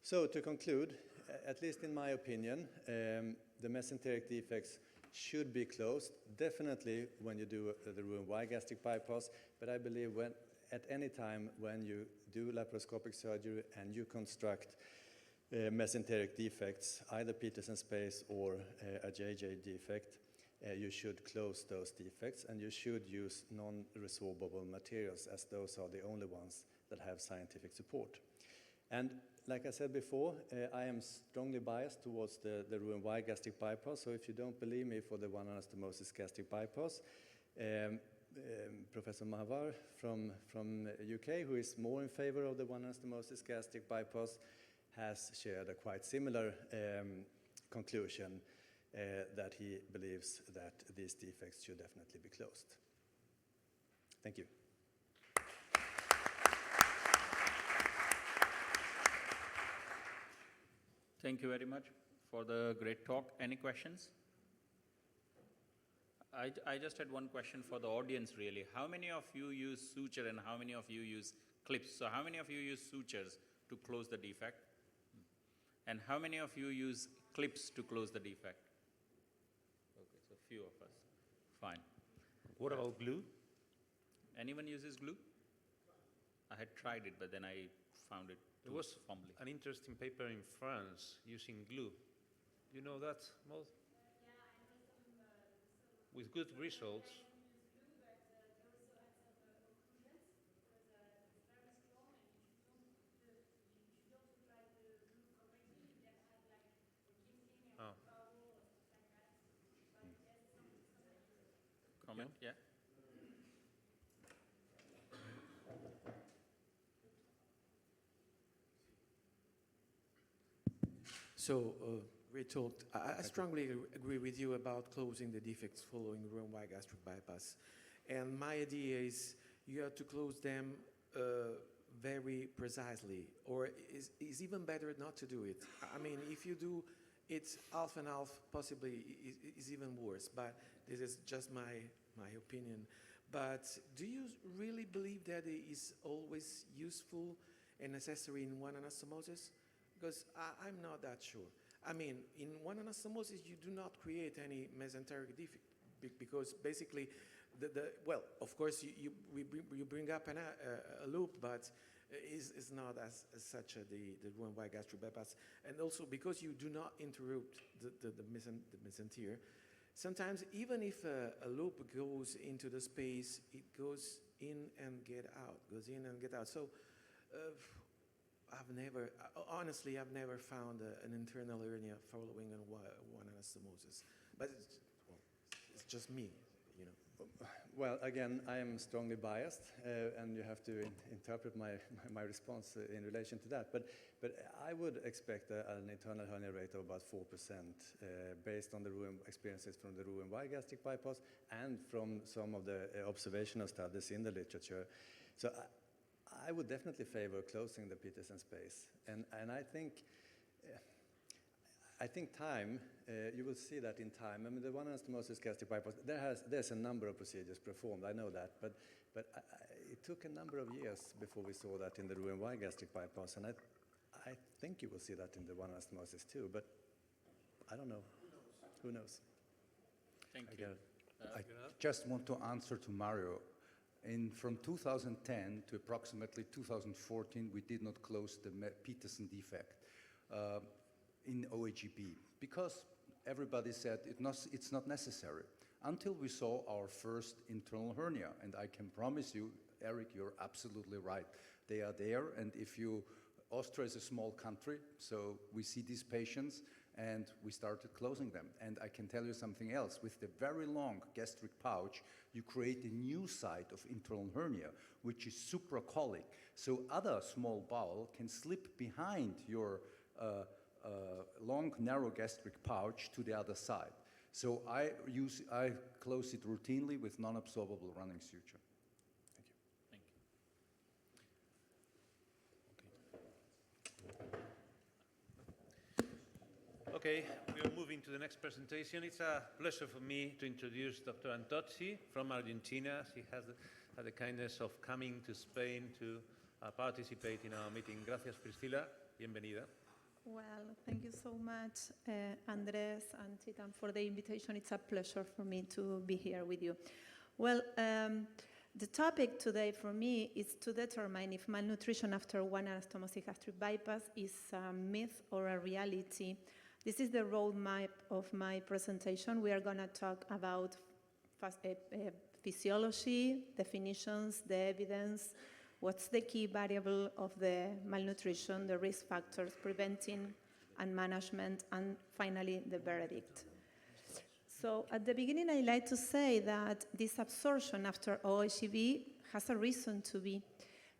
So to conclude, at least in my opinion, the mesenteric defects should be closed, definitely when you do the Roux-en-Y gastric bypass, but I believe at any time when you do laparoscopic surgery and you construct mesenteric defects, either Peterson space or a JJ defect, you should close those defects, and you should use non-resorbable materials, as those are the only ones that have scientific support. And like I said before, I am strongly biased towards the Roux-en-Y gastric bypass, so if you don't believe me for the one anastomosis gastric bypass, Professor Mahavar from UK, who is more in favor of the one anastomosis gastric bypass, has shared a quite similar conclusion, that he believes that these defects should definitely be closed. Thank you. Thank you very much for the great talk. Any questions? I just had one question for the audience, really. How many of you use suture and how many of you use clips? So how many of you use sutures to close the defect? And how many of you use clips to close the defect? Okay, so few of us. Fine. What about glue? Anyone uses glue? I had tried it, but then I found it There too was fumbly. an interesting paper in France using glue. You know that, Maud? With good results. Comment? Yeah? So, Rachel, I strongly agree with you about closing the defects following Roux-en-Y gastric bypass. And my idea is you have to close them very precisely, or is even better not to do it. I mean, if you do it half and half, possibly is even worse, but this is just my opinion. But do you really believe that it is always useful and necessary in one anastomosis? Because I'm not that sure. I mean, in one anastomosis, you do not create any mesenteric defect because basically, well, of course, you bring up a loop, but it's not as such the Roux-en-Y gastric bypass. And also because you do not interrupt the mesenteric, sometimes even if a loop goes into the space, it goes in and get out, So honestly, I've never found an internal hernia following one anastomosis. But it's just me, you know. Well, again, I am strongly biased, and you have to interpret my response in relation to that. But I would expect an internal hernia rate of about 4% based on the experiences from the Roux-en-Y gastric bypass and from some of the observational studies in the literature. So I would definitely favor closing the Peterson space, and I think I think time, you will see that in time. I mean, the one anastomosis gastric bypass, there's a number of procedures performed, I know that, but it took a number of years before we saw that in the Roux-en-Y gastric bypass, and I think you will see that in the one anastomosis too, but I don't know. Who knows? Thank I you. get it. I just want to answer to Mario. From 2010 to approximately 2014, we did not close the Peterson defect in OAGB because everybody said it's not necessary until we saw our first internal hernia. And I can promise you, Eric, you're absolutely right. They are there, and Austria is a small country, so we see these patients and we started closing them. And I can tell you something else. With the very long gastric pouch, you create a new site of internal hernia, which is supracolic. So other small bowel can slip behind your long, narrow gastric pouch to the other side. So I close it routinely with non-absorbable running suture. Thank you. Okay, we are moving to the next presentation. It's a pleasure for me to introduce Dr. Antozzi from Argentina. She has had the kindness of coming to Spain to participate in our meeting. Gracias, Priscila. Bienvenida. Well, thank you so much, Andres and Titan, for the invitation. It's a pleasure for me to be here with you. Well, the topic today for me is to determine if malnutrition after one anastomosis gastric bypass is a myth or a reality. This is the roadmap of my presentation. We are going to talk about physiology, definitions, the evidence, what's the key variable of the malnutrition, the risk factors, preventing and management, and finally the verdict. So at the beginning, I like to say that this absorption after OAGB has a reason to be.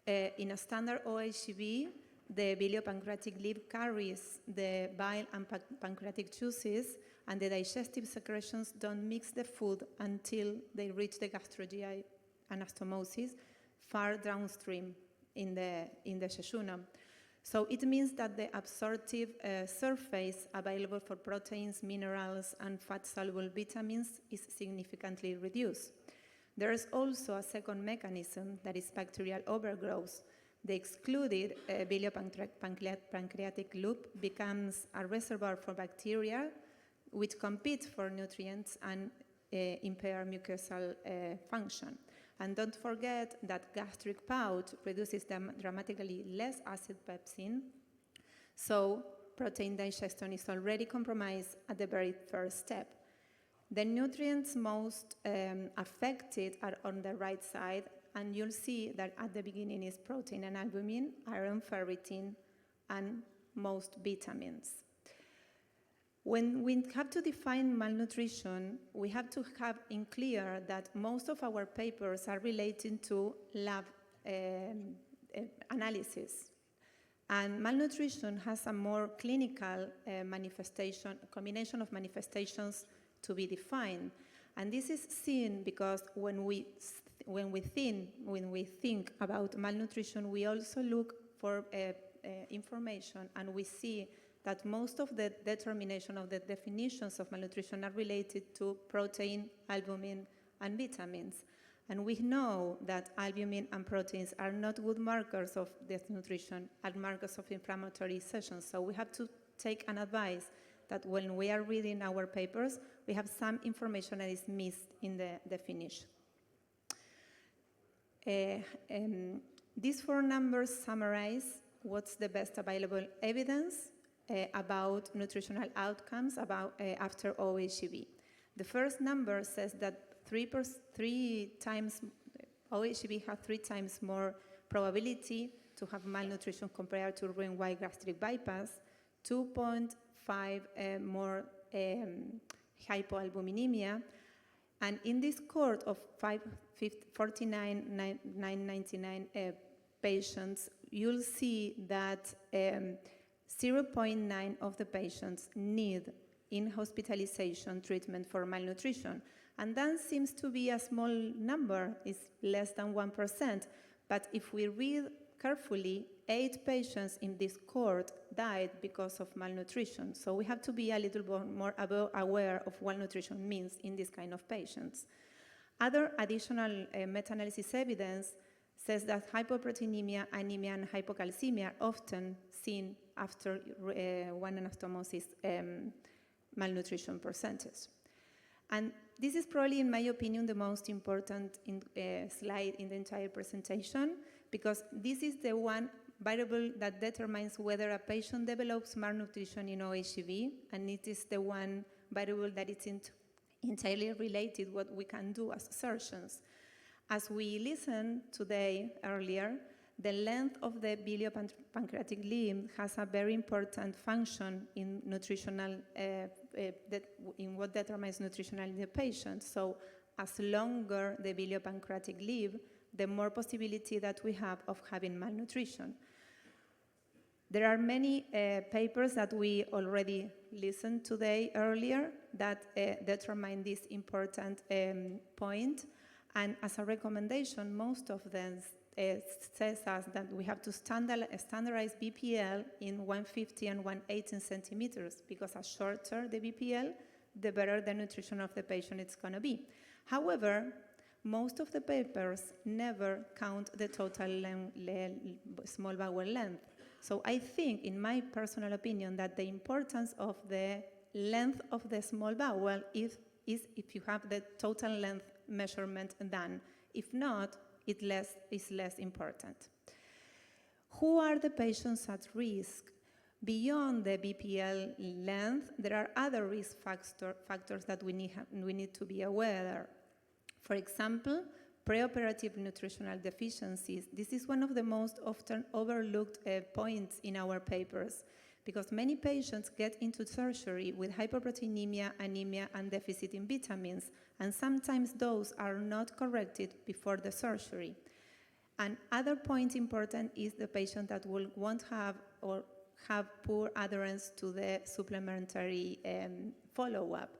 In a standard OAGB, the biliopancreatic leaf carries the bile and pancreatic juices, and the digestive secretions don't mix the food until they reach the gastro-GI anastomosis far downstream in the jejunum. So it means that the absorptive surface available for proteins, minerals, and fat-soluble vitamins is significantly reduced. There is also a second mechanism, that is bacterial overgrowth. The excluded biliopancreatic loop becomes a reservoir for bacteria which compete for nutrients and impair mucosal function. And don't forget that gastric pouch produces dramatically less acid pepsin, so protein digestion is already compromised at the very first step. The nutrients most affected are on the right side, and you'll see that at the beginning is protein and albumin, iron, ferritin, and most vitamins. When we have to define malnutrition, we have to have in clear that most of our papers are related to lab analysis. And malnutrition has a more clinical manifestation, a combination of manifestations to be defined. And this is seen because when we think about malnutrition, we also look for information, and we see that most of the determination of the definitions of malnutrition are related to protein, albumin, and vitamins. And we know that albumin and proteins are not good markers of desnutrition, are markers of inflammatory sessions. So we have to take an advice that when we are reading our papers, we have some information that is missed in the definition. These four numbers summarize what's the best available evidence about nutritional outcomes after OAGB. The first number says that OAGB has 3 times more probability to have malnutrition compared to Roux-en-Y gastric bypass, 2.5 more hypoalbuminemia, and in this cohort of 49,999 patients, you'll see that 0.9 of the patients need in-hospitalization treatment for malnutrition. And that seems to be a small number, it's less than 1%. But if we read carefully, 8 patients in this cohort died because of malnutrition. So we have to be a little bit more aware of what nutrition means in this kind of patients. Other additional meta-analysis evidence says that hypoproteinemia, anemia, and hypocalcemia are often seen after one anastomosis malnutrition percentage. And this is probably, in my opinion, the most important slide in the entire presentation, because this is the one variable that determines whether a patient develops malnutrition in OAGB, and it is the one variable that is entirely related what we can do as surgeons. As we listened today earlier, the length of the biliopancreatic limb has a very important function in nutritional, in what determines nutritional in the patient. So as longer the biliopancreatic limb, the more possibility that we have of having malnutrition. There are many papers that we already listened today earlier that determine this important point. And as a recommendation, most of them says us that we have to standardize BPL in 150 and 118 centimeters, because as shorter the BPL, the better the nutrition of the patient is going to be. However, most of the papers never count the total small bowel length. So I think, in my personal opinion, that the importance of the length of the small bowel is if you have the total length measurement done. If not, it is less important. Who are the patients at risk? Beyond the BPL length, there are other risk factors that we need to be aware of. For example, preoperative nutritional deficiencies. This is one of the most often overlooked points in our papers, because many patients get into surgery with hypoproteinemia, anemia, and deficit in vitamins, and sometimes those are not corrected before the surgery. Another point important is the patient that won't have or have poor adherence to the supplementary follow-up.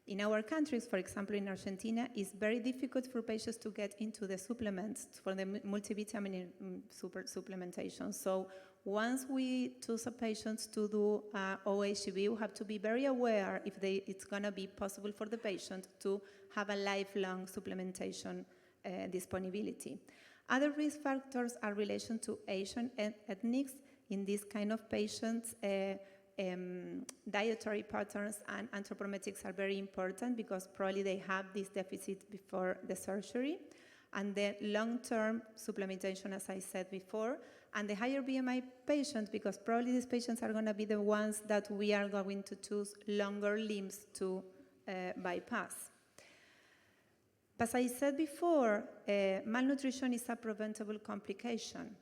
In our countries, for example, in Argentina, it's very difficult for patients to get into the supplements for the multivitamin supplementation. So once we choose a patient to do OAGB, we have to be very aware if it's going to be possible for the patient to have a lifelong supplementation disponibility. Other risk factors are relation to Asian ethnics. In this kind of patients, dietary patterns and anthropometrics are very important, because probably they have this deficit before the surgery. And the long-term supplementation, as I said before, and the higher BMI patients, because probably these patients are going to be the ones that we are going to choose longer limbs to bypass. As I said before, malnutrition is a preventable complication.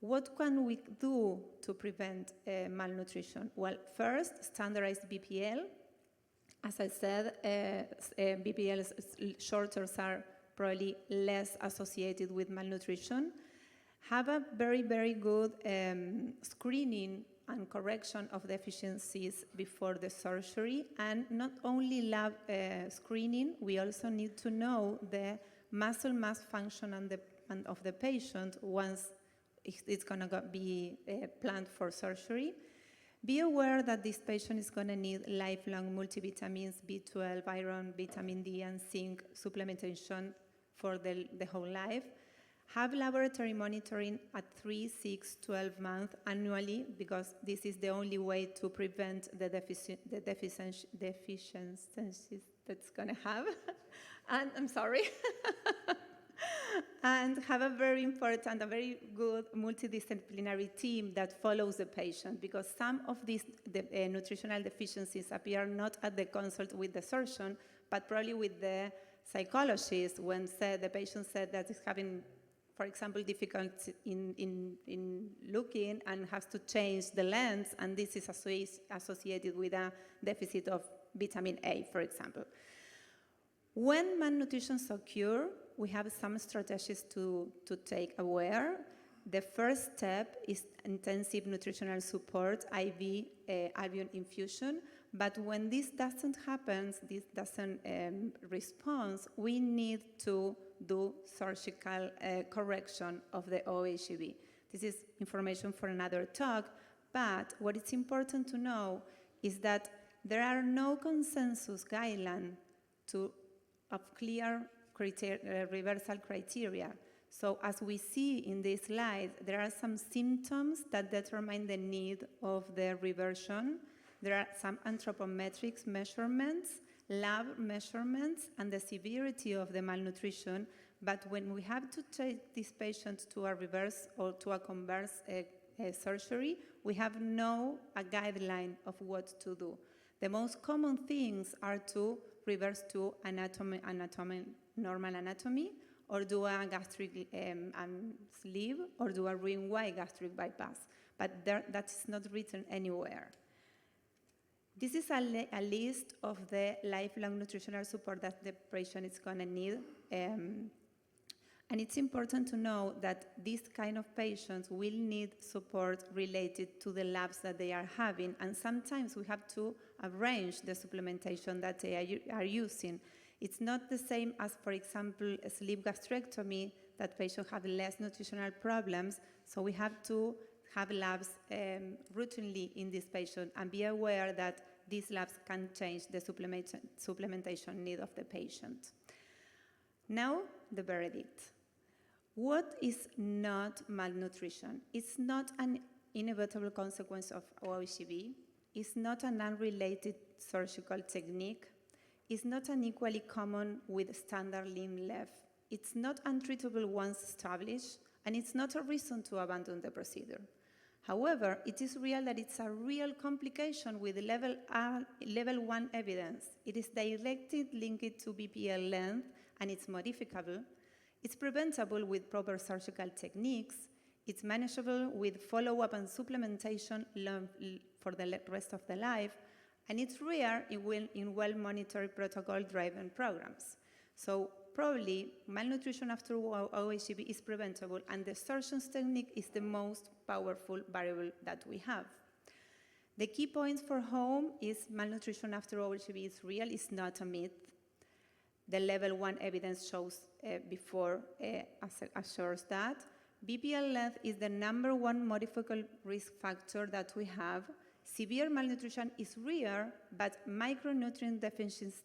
What can we do to prevent malnutrition? Well, first, standardized BPL. As I said, BPL shorters are probably less associated with malnutrition. Have a very, very good screening and correction of deficiencies before the surgery. And not only lab screening, we also need to know the muscle mass function of the patient once it's going to be planned for surgery. Be aware that this patient is going to need lifelong multivitamins, B12, iron, vitamin D, and zinc supplementation for the whole life. Have laboratory monitoring at 3, 6, 12 months annually, because this is the only way to prevent the deficiencies that's going to have. And I'm sorry. And have a very important, a very good multidisciplinary team that follows the patient, because some of these nutritional deficiencies appear not at the consult with the surgeon, but probably with the psychologist, when the patient said that he's having, for example, difficulty in looking and has to change the lens, and this is associated with a deficit of vitamin A, for example. When malnutrition occurs, we have some strategies to take aware. The first step is intensive nutritional support, IV albumin infusion. But when this doesn't happen, this doesn't respond, we need to do surgical correction of the OAGB. This is information for another talk, but what is important to know is that there are no consensus guidelines of clear reversal criteria. So as we see in this slide, there are some symptoms that determine the need of the reversion. There are some anthropometric measurements, lab measurements, and the severity of the malnutrition. But when we have to take these patients to a reverse or to a converse surgery, we have no guideline of what to do. The most common things are to reverse to normal anatomy, or do a gastric sleeve, or do a Roux-en-Y gastric bypass. But that is not written anywhere. This is a list of the lifelong nutritional support that the patient is going to need. And it's important to know that these kind of patients will need support related to the labs that they are having, and sometimes we have to arrange the supplementation that they are using. It's not the same as, for example, a sleeve gastrectomy, that patients have less nutritional problems, so we have to have labs routinely in this patient and be aware that these labs can change the supplementation need of the patient. Now, the verdict. What is not malnutrition? It's not an inevitable consequence of OAGB. It's not an unrelated surgical technique. It's not unequally common with standard limb left. It's not untreatable once established, and it's not a reason to abandon the procedure. However, it is real that it's a real complication with level 1 evidence. It is directly linked to BPL length, and it's modificable. It's preventable with proper surgical techniques. It's manageable with follow-up and supplementation for the rest of the life. And it's rare in well-monitored protocol-driven programs. So probably malnutrition after OAGB is preventable, and the surgeon's technique is the most powerful variable that we have. The key points for home is malnutrition after OAGB is real, it's not a myth. The level 1 evidence shows assures that. BPL length is the #1 modifiable risk factor that we have. Severe malnutrition is rare, but micronutrient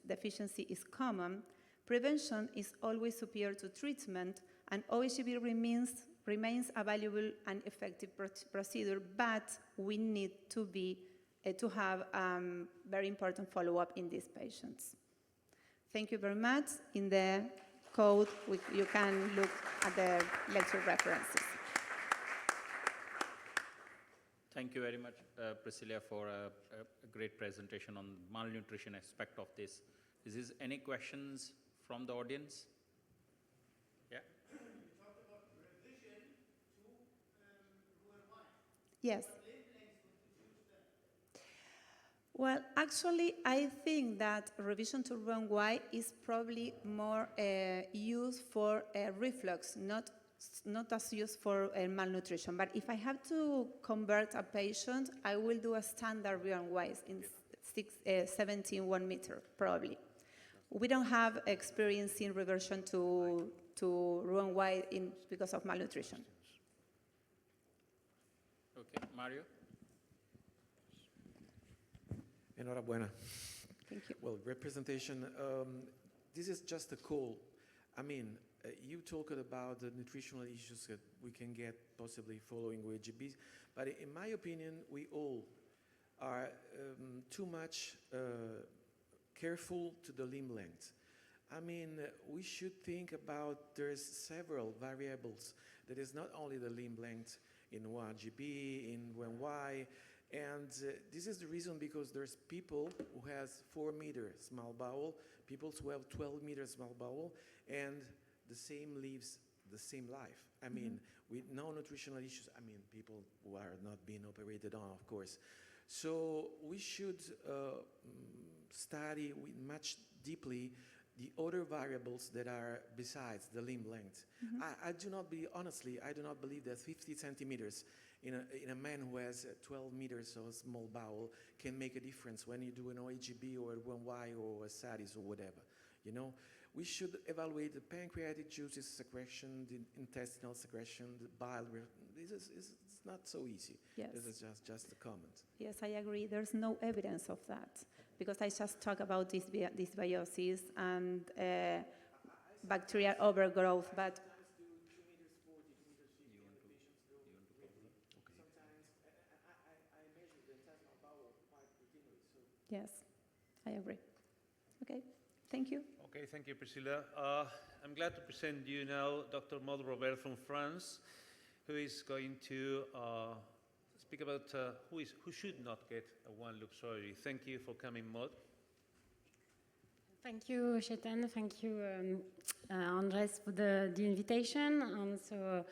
deficiency is common. Prevention is always superior to treatment, and OAGB remains a valuable and effective procedure, but we need to have very important follow-up in these patients. Thank you very much. In the code, you can look at the lecture references. Thank you very much, Priscilla, for a great presentation on malnutrition aspect of this. Is there any questions from the audience? Yeah? You talked about revision to Roux-en-Y. Yes. What limb length would you choose then? Well, actually, I think that revision to Roux-en-Y is probably more used for reflux, not as used for malnutrition. But if I have to convert a patient, I will do a standard Roux-en-Y in 17 1 meter, probably. We don't have experience in reversion to Roux-en-Y because of malnutrition. Okay, Mario? Enhorabuena. Thank you. Well, representation, this is just a call. I mean, you talked about the nutritional issues that we can get possibly following OAGB, but in my opinion, we all are too much careful to the limb length. I mean, we should think about there's several variables. That is not only the limb length in OAGB, in Roux-en-Y, and this is the reason because there's people who has 4 meter small bowel, people who have 12 meter small bowel, and the same lives the same life. I mean, with no nutritional issues, I mean, people who are not being operated on, of course. So we should study much deeply the other variables that are besides the limb length. I do not believe, honestly, I do not believe that 50 centimeters in a man who has 12 meters of small bowel can make a difference when you do an OAGB or a Roux-en-Y or a SADI or whatever, you know? We should evaluate the pancreatic juices secretion, the intestinal secretion, the bile It's not so easy. Yes. This is just a comment. Yes, I agree. There's no evidence of that because I just talk about dysbiosis and bacterial overgrowth, but yes, I agree. Okay, thank you. Okay, thank you, Priscilla. I'm glad to present you now Dr. Maud Robert from France, who is going to speak about who should not get a one-loop surgery. Thank you for coming, Maud. Thank you, Chetan. Thank you, Andres, for the invitation. And so,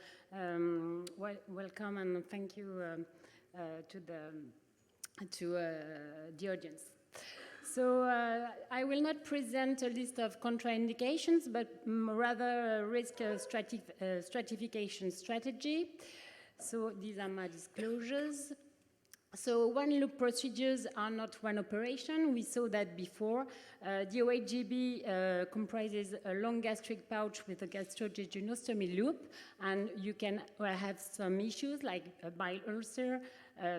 welcome and thank you to the audience. So I will not present a list of contraindications, but rather a risk stratification strategy. So these are my disclosures. So one-loop procedures are not one operation. We saw that before. The OAGB comprises a long gastric pouch with a gastrojejunostomy loop, and you can have some issues like a bile ulcer,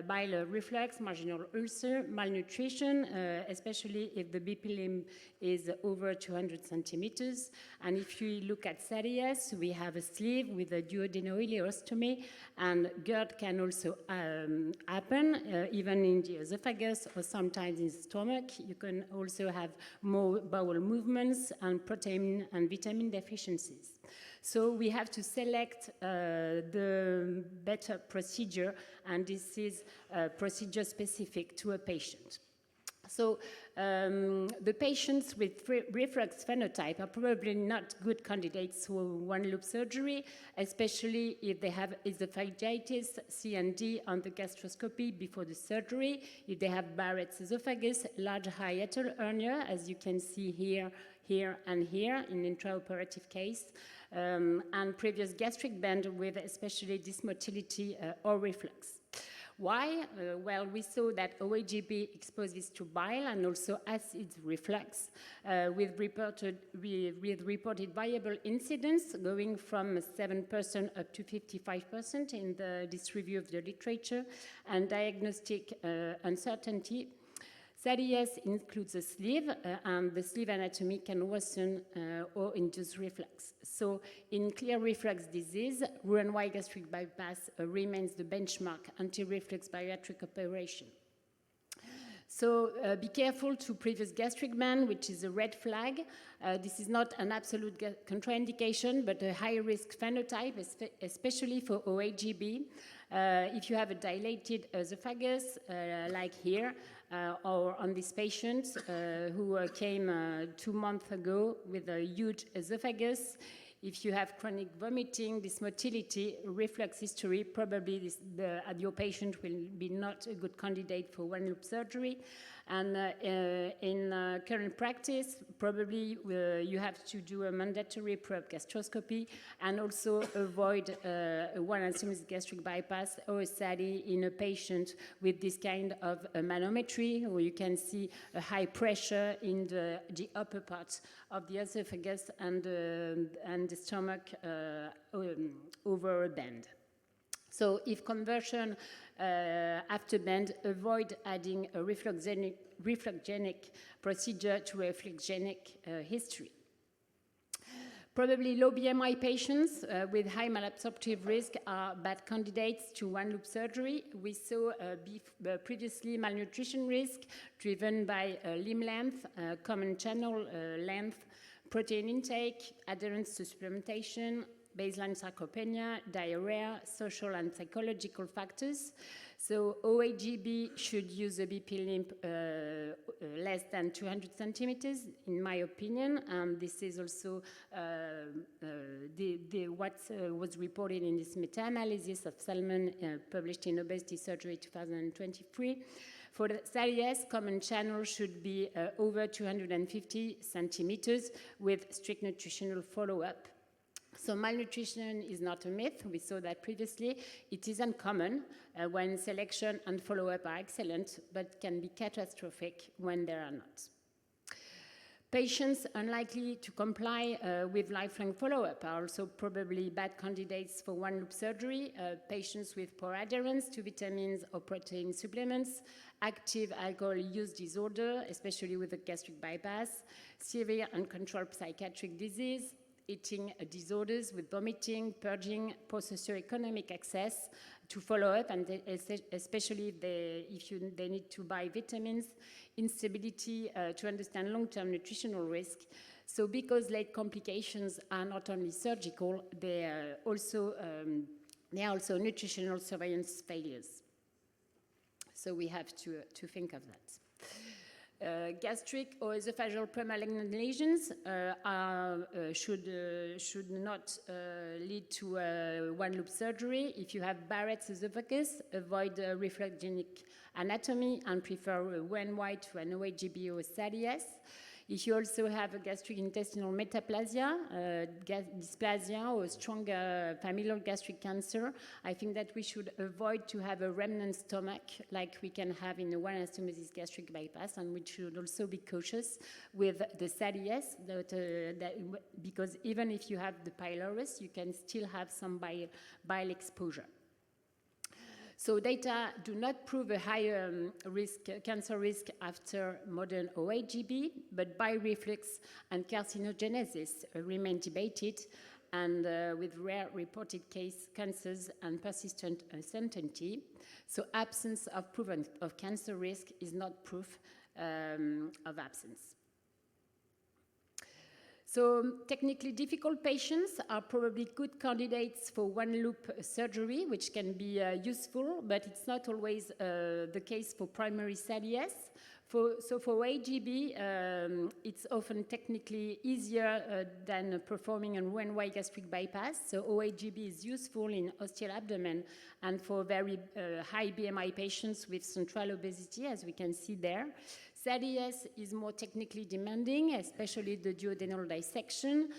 bile reflux, marginal ulcer, malnutrition, especially if the BP limb is over 200 centimeters. And if you look at SADI, we have a sleeve with a duodenal-ileostomy, and GERD can also happen, even in the esophagus or sometimes in the stomach. You can also have more bowel movements and protein and vitamin deficiencies. So we have to select the better procedure, and this is procedure specific to a patient. So the patients with reflux phenotype are probably not good candidates for one-loop surgery, especially if they have esophagitis, C and D on the gastroscopy before the surgery, if they have Barrett's esophagus, large hiatal hernia, as you can see here, and here in intraoperative case, and previous gastric band with especially dysmotility or reflux. Why? Well, we saw that OAGB exposes to bile and also acid reflux with reported viable incidence going from 7% up to 55% in this review of the literature, and diagnostic uncertainty. SADI includes a sleeve, and the sleeve anatomy can worsen or induce reflux. So in clear reflux disease, Roux-en-Y gastric bypass remains the benchmark anti-reflux bariatric operation. So be careful to previous gastric band, which is a red flag. This is not an absolute contraindication, but a high-risk phenotype, especially for OAGB. If you have a dilated esophagus, like here, or on this patient who came 2 months ago with a huge esophagus, if you have chronic vomiting, dysmotility, reflux history, probably your patient will be not a good candidate for one-loop surgery. And in current practice, probably you have to do a mandatory probe gastroscopy and also avoid one isomeric gastric bypass or a SADI in a patient with this kind of manometry, where you can see a high pressure in the upper part of the esophagus and the stomach over a band. So if conversion after band, avoid adding a refluxogenic procedure to refluxogenic history. Probably low BMI patients with high malabsorptive risk are bad candidates to one-loop surgery. We saw previously malnutrition risk driven by limb length, common channel length, protein intake, adherence to supplementation, baseline sarcopenia, diarrhea, social and psychological factors. So OAGB should use a BP limb less than 200 centimeters, in my opinion, and this is also what was reported in this meta-analysis of Salmon published in Obesity Surgery 2023. For the SADI, common channel should be over 250 centimeters with strict nutritional follow-up. So malnutrition is not a myth. We saw that previously. It is uncommon when selection and follow-up are excellent, but can be catastrophic when they are not. Patients unlikely to comply with lifelong follow-up are also probably bad candidates for one-loop surgery. Patients with poor adherence to vitamins or protein supplements, active alcohol use disorder, especially with a gastric bypass, severe uncontrolled psychiatric disease, eating disorders with vomiting, purging, poor socioeconomic access to follow up, and especially if they need to buy vitamins, instability to understand long-term nutritional risk. So because late complications are not only surgical, they are also nutritional surveillance failures. So we have to think of that. Gastric or esophageal premalignant lesions should not lead to one-loop surgery. If you have Barrett's esophagus, avoid reflexogenic anatomy and prefer Wen-Y to an OAGB or SADI. If you also have a gastric intestinal metaplasia, dysplasia, or strong familial gastric cancer, I think that we should avoid to have a remnant stomach like we can have in the one anastomosis gastric bypass, and we should also be cautious with the SADIS, because even if you have the pylorus, you can still have some bile exposure. So data do not prove a higher cancer risk after modern OAGB, but bile reflux and carcinogenesis remain debated, and with rare reported case cancers and persistent uncertainty. So absence of proof of cancer risk is not proof of absence. So technically difficult patients are probably good candidates for one-loop surgery, which can be useful, but it's not always the case for primary SADIS. So for OAGB, it's often technically easier than performing a Wen-Y gastric bypass. So OAGB is useful in ostial abdomen and for very high BMI patients with central obesity, as we can see there. SADIS is more technically demanding, especially the duodenal dissection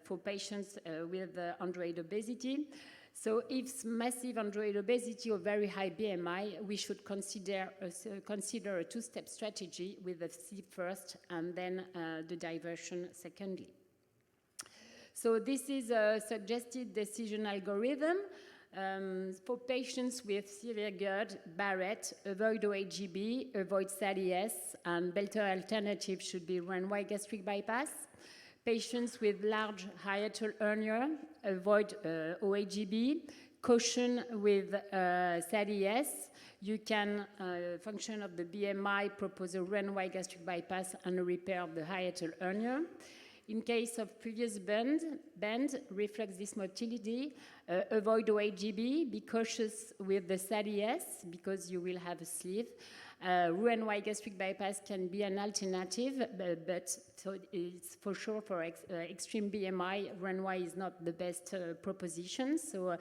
for patients with android obesity. So if massive android obesity or very high BMI, we should consider a two-step strategy with the sleep first and then the diversion secondly. So this is a suggested decision algorithm. For patients with severe GERD, Barrett, avoid OAGB, avoid SADIS, and better alternative should be Wen-Y gastric bypass. Patients with large hiatal hernia, avoid OAGB. Caution with SADIS. You can, function of the BMI, propose a Wen-Y gastric bypass and a repair of the hiatal hernia. In case of previous bend, reflux dysmotility, avoid OAGB, be cautious with the SADIS because you will have a sleeve. Wen-Y gastric bypass can be an alternative, but so it's for sure for extreme BMI, Wen-Y is not the best proposition, so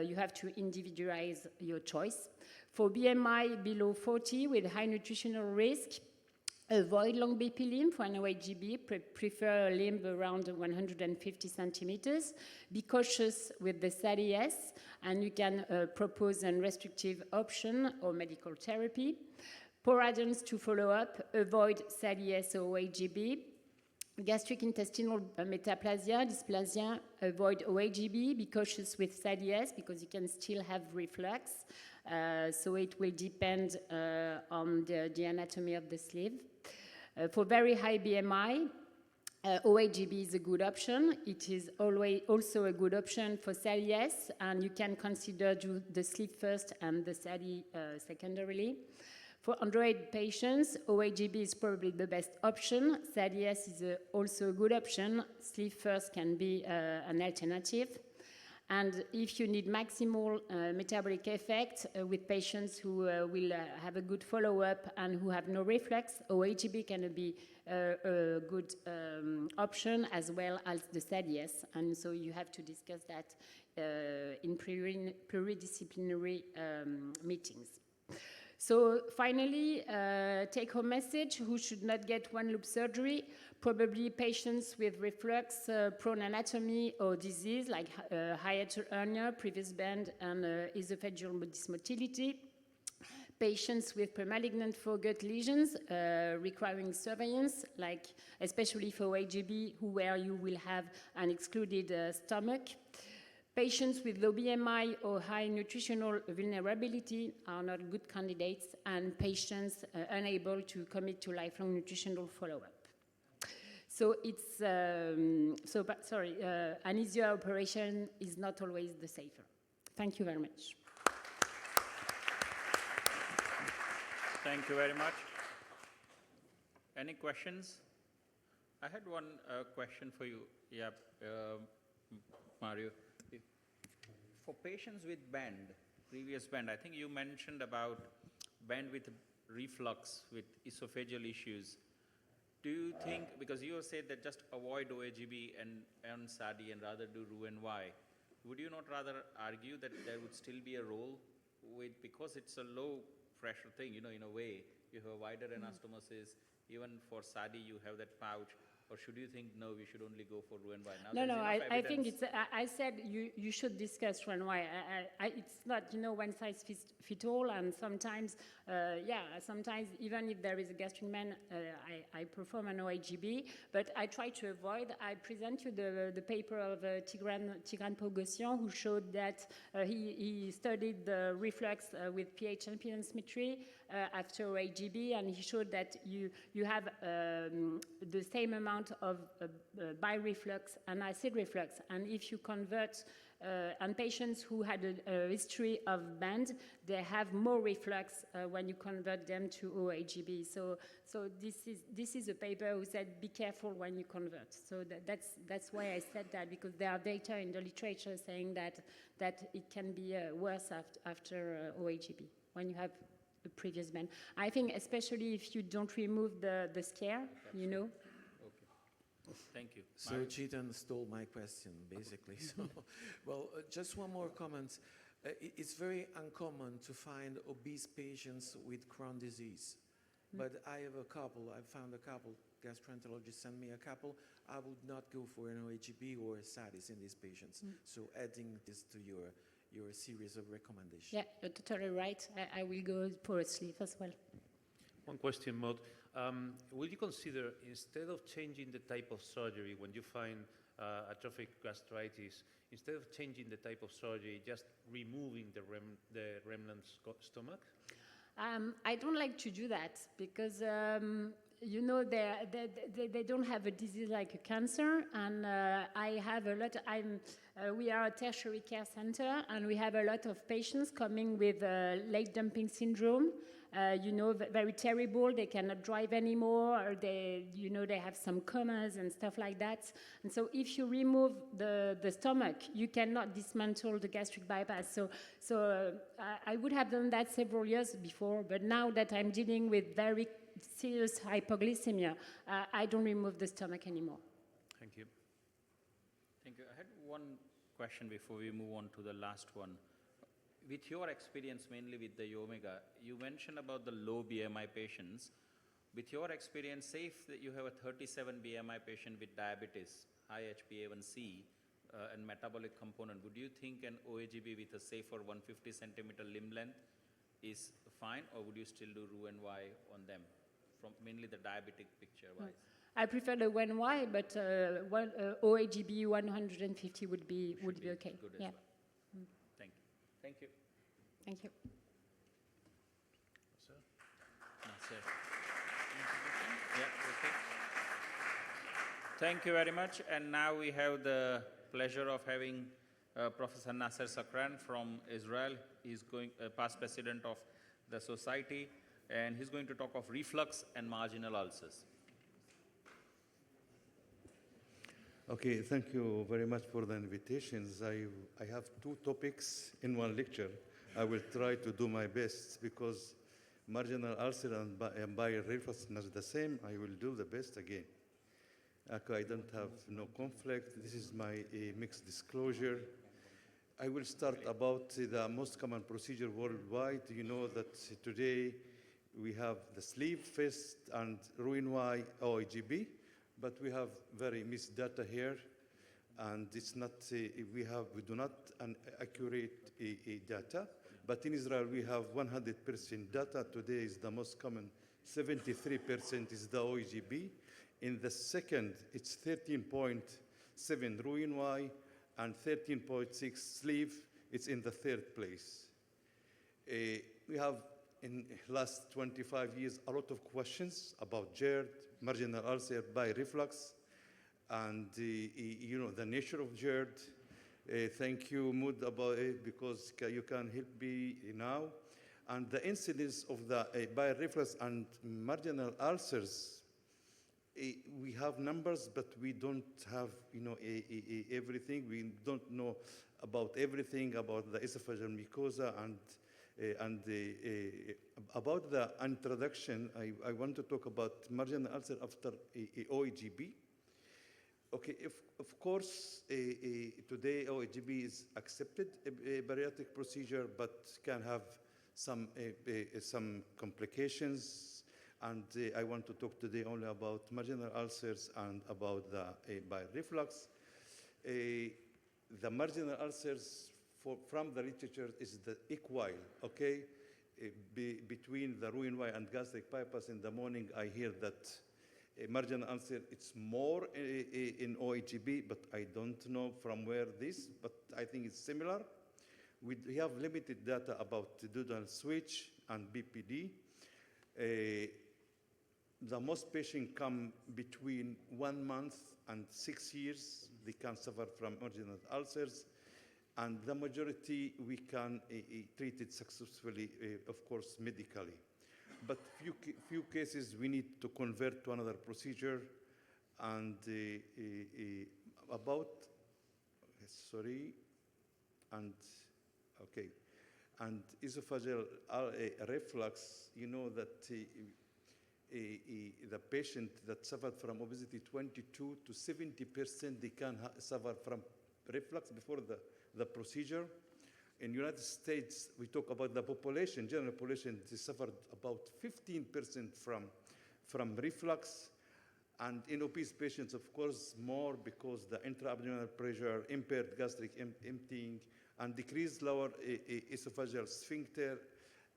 you have to individualize your choice. For BMI below 40 with high nutritional risk, avoid long BP limb for an OAGB, prefer a limb around 150 centimeters. Be cautious with the SADIS, and you can propose a restrictive option or medical therapy. Poor adherence to follow-up, avoid SADIS or OAGB. Gastric intestinal metaplasia, dysplasia, avoid OAGB. Be cautious with SADIS because you can still have reflux. So it will depend on the anatomy of the sleeve. For very high BMI, OAGB is a good option. It is always also a good option for SADIS, and you can consider the sleeve first and the SADI secondarily. For android patients, OAGB is probably the best option. SADIS is also a good option. Sleeve first can be an alternative. And if you need maximal metabolic effect with patients who will have a good follow-up and who have no reflux, OAGB can be a good option as well as the SADIS. And so you have to discuss that in pluridisciplinary meetings. So finally, take-home message, who should not get one-loop surgery? Probably patients with reflux, prone anatomy or disease like hiatal hernia, previous bend, and esophageal dysmotility. patients with premalignant foregut lesions requiring surveillance, like especially for OAGB, where you will have an excluded stomach. Patients with low BMI or high nutritional vulnerability are not good candidates, and patients unable to commit to lifelong nutritional follow-up. So it's, an easier operation is not always the safer. Thank you very much. Thank you very much. Any questions? I had one question for you. Yeah, Mario. For patients with previous band, I think you mentioned about band with reflux, with esophageal issues. Do you think, because you said that just avoid OAGB and SADI and rather do Roux-en-Y, would you not rather argue that there would still be a role because it's a low pressure thing, in a way, you have a wider anastomosis, even for SADI you have that pouch, or should you think, no, we should only go for Roux-en-Y? No, I think it's, I said you should discuss Roux-en-Y. It's not, one size fits all, and sometimes, sometimes even if there is a gastric man, I perform an OAGB, but I try to avoid. I present you the paper of Tigran Pogosyan, who showed that he studied the reflux with pH impedance after OAGB, and he showed that you have the same amount of bireflux and acid reflux, and if you convert and patients who had a history of band, they have more reflux when you convert them to OAGB. So this is a paper who said be careful when you convert. So that's why I said that, because there are data in the literature saying that it can be worse after OAGB when you have a previous band. I think especially if you don't remove the scare, Okay. Thank you. So Chetan stole my question, basically. So, well, just one more comment. It's very uncommon to find obese patients with Crohn's disease. But I have a couple. I found a couple. Gastroenterologists sent me a couple. I would not go for an OAGB or a SADIs in these patients. So adding this to your series of recommendations. Yeah, you're totally right. I will go for a sleeve as well. One question, Maud. Will you consider, instead of changing the type of surgery when you find atrophic gastritis, instead of changing the type of surgery, just removing the remnant stomach? I don't like to do that because, they don't have a disease like a cancer, and I have a lot. We are a tertiary care center, and we have a lot of patients coming with late dumping syndrome. Very terrible. They cannot drive anymore, or they have some comas and stuff like that. And so if you remove the stomach, you cannot dismantle the gastric bypass. So I would have done that several years before, but now that I'm dealing with very serious hypoglycemia, I don't remove the stomach anymore. Thank you. Thank you. I had one question before we move on to the last one. With your experience mainly with the Omega, you mentioned about the low BMI patients. With your experience, say if you have a 37 BMI patient with diabetes, high HbA1c, and metabolic component, would you think an OAGB with a safer 150 centimeter limb length is fine, or would you still do Roux-en-Y on them, from mainly the diabetic picture-wise? I prefer the Roux-en-Y, but OAGB 150 would be okay. Good as well. Thank you. Thank you. Sir? No, sir. Yeah, okay. Thank you very much. And now we have the pleasure of having Professor Nasser Sakran from Israel. He's past president of the society, and he's going to talk of reflux and marginal ulcers. Okay, thank you very much for the invitations. I have two topics in one lecture. I will try to do my best because marginal ulcer and bile reflux is the same. I will do the best again. Okay, I don't have no conflict. This is my mixed disclosure. I will start about the most common procedure worldwide. You know that today we have the sleeve, fist, and Roux-en-Y OAGB. But we have very mixed data here, and it's not we do not an accurate data. But in Israel, we have 100% data. Today is the most common. 73% is the OAGB. In the second, it's 13.7 Roux-en-Y and 13.6 sleeve. It's in the third place. We have, in last 25 years, a lot of questions about GERD, marginal ulcer by reflux, and you know, the nature of GERD. Thank you, Mood, about it, because you can help me now. And the incidence of the bile reflux and marginal ulcers, we have numbers, but we don't have, you know, everything. We don't know about everything about the esophageal mucosa and about the introduction. I want to talk about marginal ulcer after OAGB. Okay, of course, today OAGB is accepted a bariatric procedure, but can have some complications. And I want to talk today only about marginal ulcers and about the bile reflux. The marginal ulcers from the literature is the equine, okay? Between the Roux-en-Y and gastric bypass in the morning, I hear that marginal ulcer, it's more in OAGB, but I don't know from where this, but I think it's similar. We have limited data about duodenal switch and BPD. The most patients come between 1 month and 6 years. They can suffer from marginal ulcers. And the majority, we can treat it successfully, of course, medically. But few cases, we need to convert to another procedure. And and esophageal reflux, you know that the patient that suffered from obesity, 22 to 70%, they can suffer from reflux before the procedure. In the United States, we talk about the population, general population, they suffered about 15% from reflux. And in obese patients, of course, more because the intra-abdominal pressure, impaired gastric emptying, and decreased lower esophageal sphincter,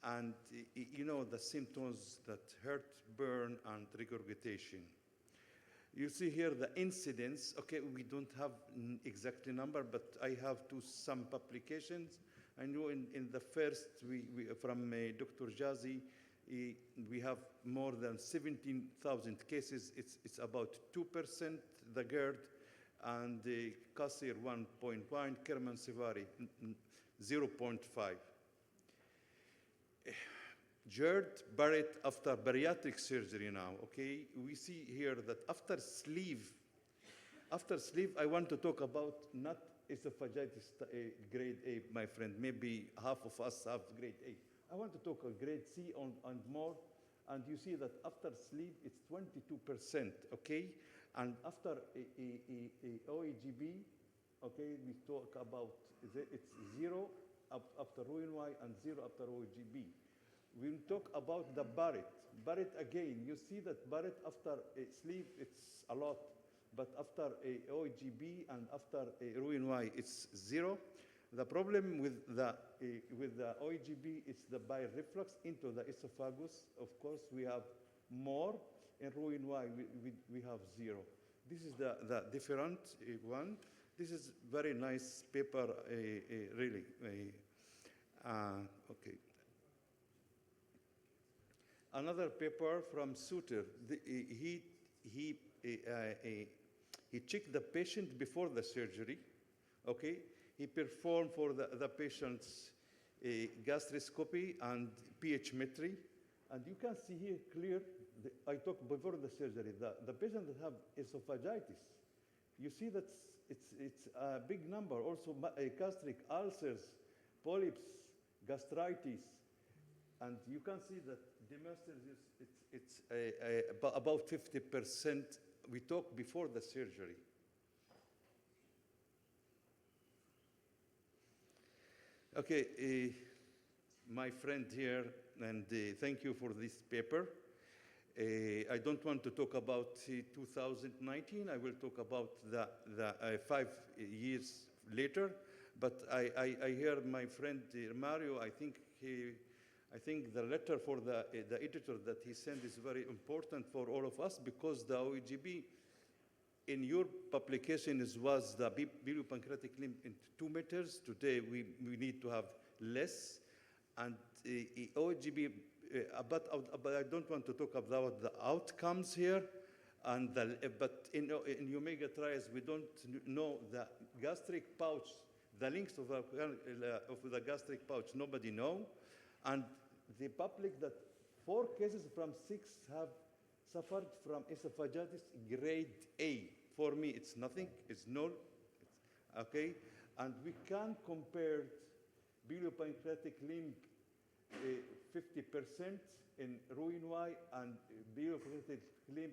and you know the symptoms that hurt, burn, and regurgitation. You see here the incidence. Okay, we don't have exactly number, but I have some publications. I know in the first, from Dr. Jazi, we have more than 17,000 cases. It's about 2%, the GERD, and the Kasir 1.1, Kerman-Sevari 0.5. GERD, Barrett after bariatric surgery now, okay? We see here that after sleeve, I want to talk about not esophagitis grade A, my friend. Maybe half of us have grade A. I want to talk about grade C and more. And you see that after sleeve, it's 22%, okay? And after OAGB, okay, we talk about, it's 0 after Roux-en-Y and 0 after OAGB. We'll talk about the Barrett. Barrett again, you see that Barrett after sleeve, it's a lot. But after OAGB and after Roux-en-Y, it's 0. The problem with the OAGB is the bile reflux into the esophagus. Of course, we have more. In Roux-en-Y, we have 0. This is the different one. This is very nice paper, really. Okay. Another paper from Suter. He checked the patient before the surgery. Okay. He performed for the patient's gastroscopy and pH metry. And you can see here clear, I talked before the surgery, the patient that have esophagitis, you see that it's a big number. Also gastric ulcers, polyps, gastritis. And you can see that it's about 50%. We talked before the surgery. Okay, my friend here, and thank you for this paper. I don't want to talk about 2019. I will talk about the 5 years later. But I hear my friend Mario, I think the letter for the editor that he sent is very important for all of us, because the OAGB, in your publication, was the biliopancreatic limb in 2 meters. Today, we need to have less. And OAGB, but I don't want to talk about the outcomes here. And but in Omega trials, we don't know the gastric pouch, the length of the gastric pouch, nobody know. And the public that 4 cases from 6 have suffered from esophagitis grade A. For me, it's nothing, it's null, okay? And we can compare biliopancreatic limb 50% in Roux-en-Y and biliopancreatic limb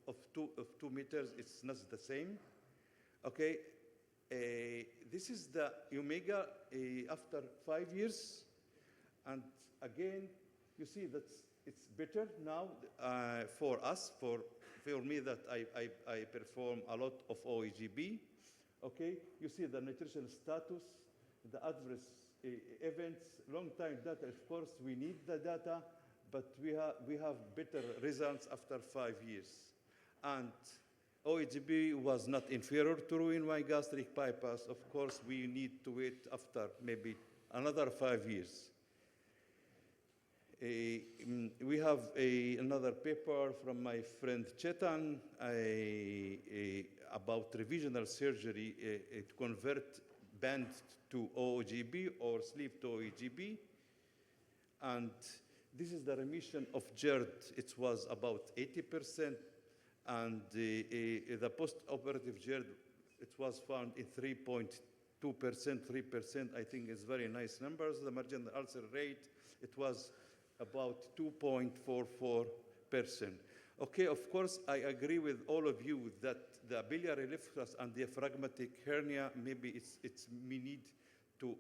of 2 meters, it's not the same, okay? This is the Omega after 5 years. And again, you see that it's better now for us, for me that I perform a lot of OAGB. Okay, you see the nutritional status, the adverse events, long time data. Of course, we need the data, but we have better results after 5 years. And OAGB was not inferior to Roux-en-Y gastric bypass. Of course, we need to wait after maybe another 5 years. We have another paper from my friend Chetan about revisional surgery to convert band to OAGB or sleeve to OAGB. And this is the remission of GERD. It was about 80%. And the post-operative GERD, it was found in 3.2%, 3%. I think is very nice numbers. The marginal ulcer rate, it was about 2.44%. Okay, of course, I agree with all of you that the biliary reflux and diaphragmatic hernia, maybe we need to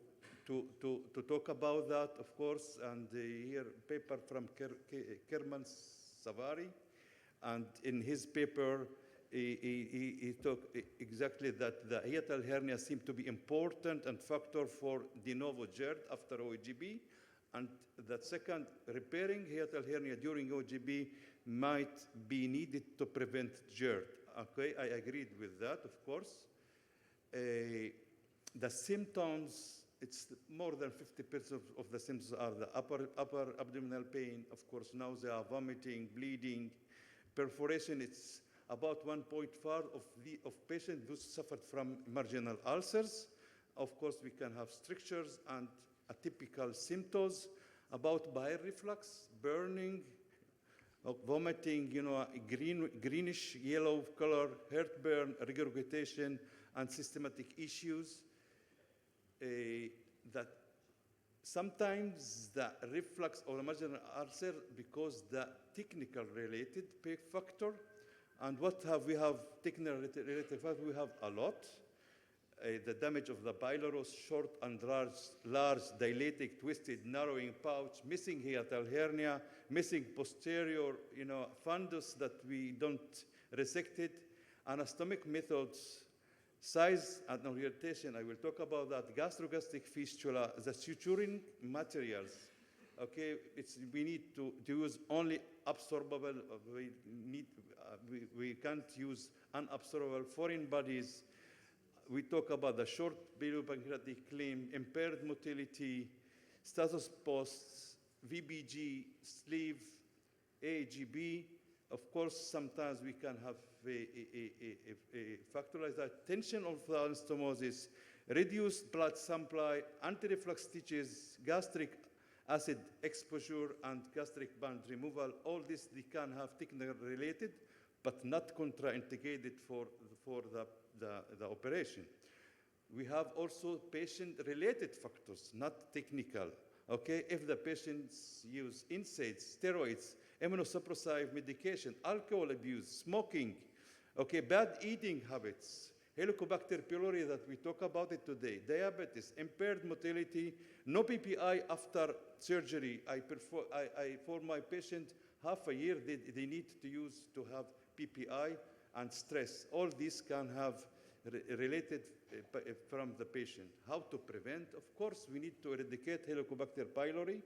talk about that, of course. And here, paper from Kerman Savari, and in his paper, he talked exactly that the hiatal hernia seemed to be important and factor for de novo GERD after OAGB. And the second, repairing hiatal hernia during OAGB might be needed to prevent GERD. Okay, I agreed with that, of course. The symptoms, it's more than 50% of the symptoms are the upper abdominal pain, of course, nausea, vomiting, bleeding, perforation. It's about 1.5 of patients who suffered from marginal ulcers. Of course, we can have strictures and atypical symptoms about bile reflux, burning, vomiting, greenish yellow color, heartburn, regurgitation, and systematic issues. That sometimes the reflux or the marginal ulcer because the technical related factor. And what have we have technical related factor? We have a lot. The damage of the pylorus, short and large, dilated, twisted, narrowing pouch, missing hiatal hernia, missing posterior, fundus that we don't resect it, anatomic methods, size and orientation. I will talk about that. Gastrogastric fistula, the suturing materials. Okay, we need to use only absorbable. We can't use unabsorbable foreign bodies. We talk about the short biliopancreatic limb, impaired motility, status posts, VBG, sleeve, AGB. Of course, sometimes we can have a factorized tension of the anastomosis, reduced blood supply, anti-reflux stitches, gastric acid exposure, and gastric band removal. All this they can have technical related, but not contraindicated for the operation. We have also patient-related factors, not technical. Okay, if the patients use NSAIDs, steroids, immunosuppressive medication, alcohol abuse, smoking, okay, bad eating habits, Helicobacter pylori that we talk about it today, diabetes, impaired motility, no PPI after surgery. For my patient, half a year they need to have PPI, and stress. All these can have related from the patient. How to prevent? Of course, we need to eradicate Helicobacter pylori.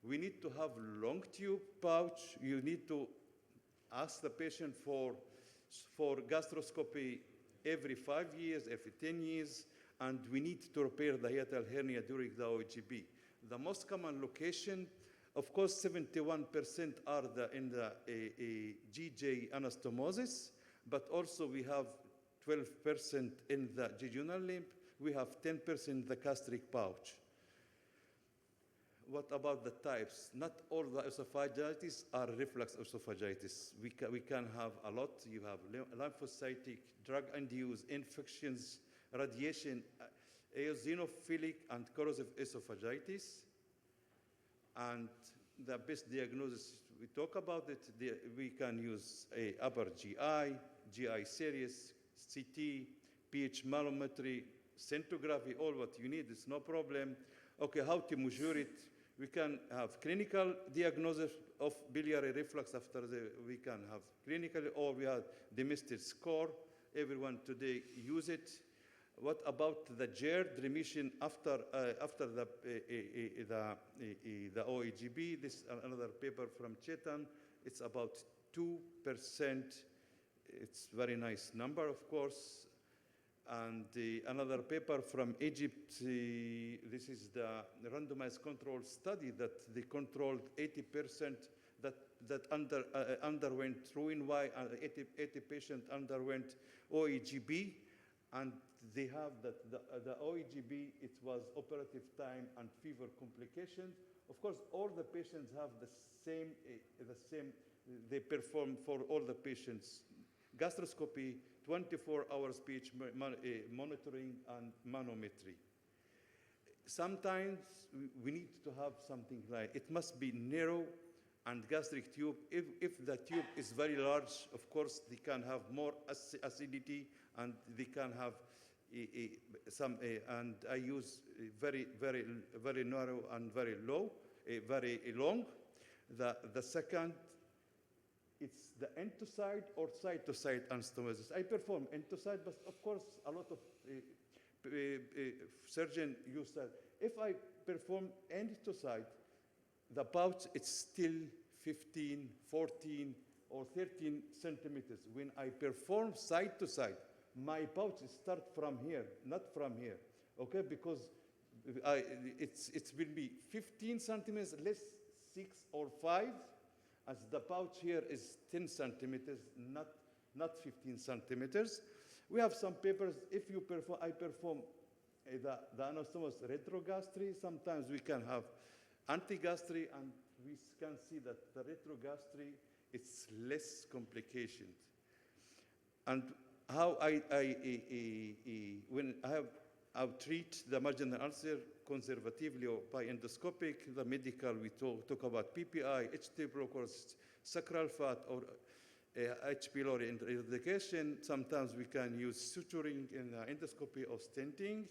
We need to have long tube pouch. You need to ask the patient for gastroscopy every 5 years, every 10 years, and we need to repair the hiatal hernia during the OAGB. The most common location, of course, 71% are in the GJ anastomosis, but also we have 12% in the jejunal lymph. We have 10% in the gastric pouch. What about the types? Not all the esophagitis are reflux esophagitis. We can have a lot. You have lymphocytic, drug-induced infections, radiation, eosinophilic and corrosive esophagitis. And the best diagnosis, we talk about it, we can use a upper GI, GI series, CT, pH manometry, scintigraphy, all what you need, it's no problem. Okay, how to measure it? We can have clinical diagnosis of biliary reflux we can have clinical, or we have the Misted score. Everyone today use it. What about the GERD remission after the OAGB? This is another paper from Chetan. It's about 2%. It's very nice number, of course. And another paper from Egypt, this is the randomized control study that they controlled 80% that underwent Roux-en-Y, and 80 patients underwent OAGB, and they have that the OAGB, it was operative time and fever complications. Of course, all the patients have the same, they perform for all the patients. Gastroscopy, 24 hours pH monitoring and manometry. Sometimes we need to have something like, it must be narrow and gastric tube. If the tube is very large, of course, they can have more acidity and they can have and I use very narrow and very low, very long. The second, it's the end-to-side or side-to-side anastomosis. I perform end-to-side, but of course, a lot of surgeons use that. If I perform end-to-side, the pouch, it's still 15, 14, or 13 centimeters. When I perform side-to-side, my pouch start from here, not from here, okay? Because it will be 15 centimeters, less 6 or 5, as the pouch here is 10 centimeters, not 15 centimeters. We have some papers, if you perform, I perform the anastomosis retrogastry. Sometimes we can have antigastry, and we can see that the retrogastry, it's less complications. And how when I treat the marginal ulcer conservatively or by endoscopic, the medical, we talk about PPI, H. blockers, sacral fat, or H. pylori eradication. Sometimes we can use suturing in endoscopy or stenting.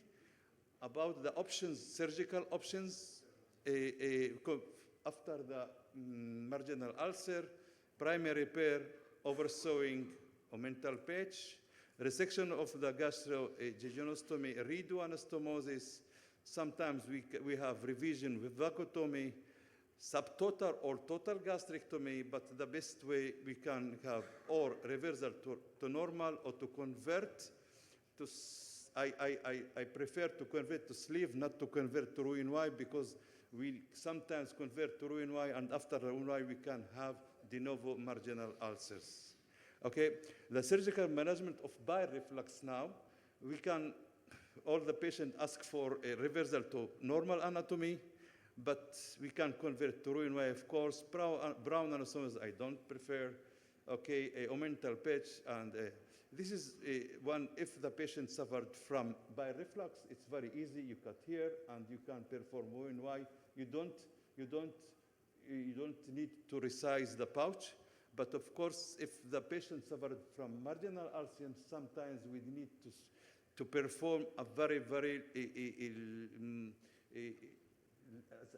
About the options, surgical options, after the marginal ulcer, primary repair, oversewing, omental patch, resection of the gastrojejunostomy, redo anastomosis. Sometimes we have revision with vacuotomy, subtotal or total gastrectomy, but the best way we can have or reversal to normal or to convert to, I prefer to convert to sleeve, not to convert to Roux-en-Y, because we sometimes convert to Roux-en-Y, and after Roux-en-Y we can have de novo marginal ulcers. Okay, the surgical management of bile reflux now, we can, all the patients ask for a reversal to normal anatomy, but we can convert to Roux-en-Y, of course. Brown anastomosis, I don't prefer. Okay, a omental patch, and this is one, if the patient suffered from bile reflux, it's very easy. You cut here, and you can perform Roux-en-Y. You don't need to resize the pouch. But of course, if the patient suffered from marginal ulcer, sometimes we need to perform a very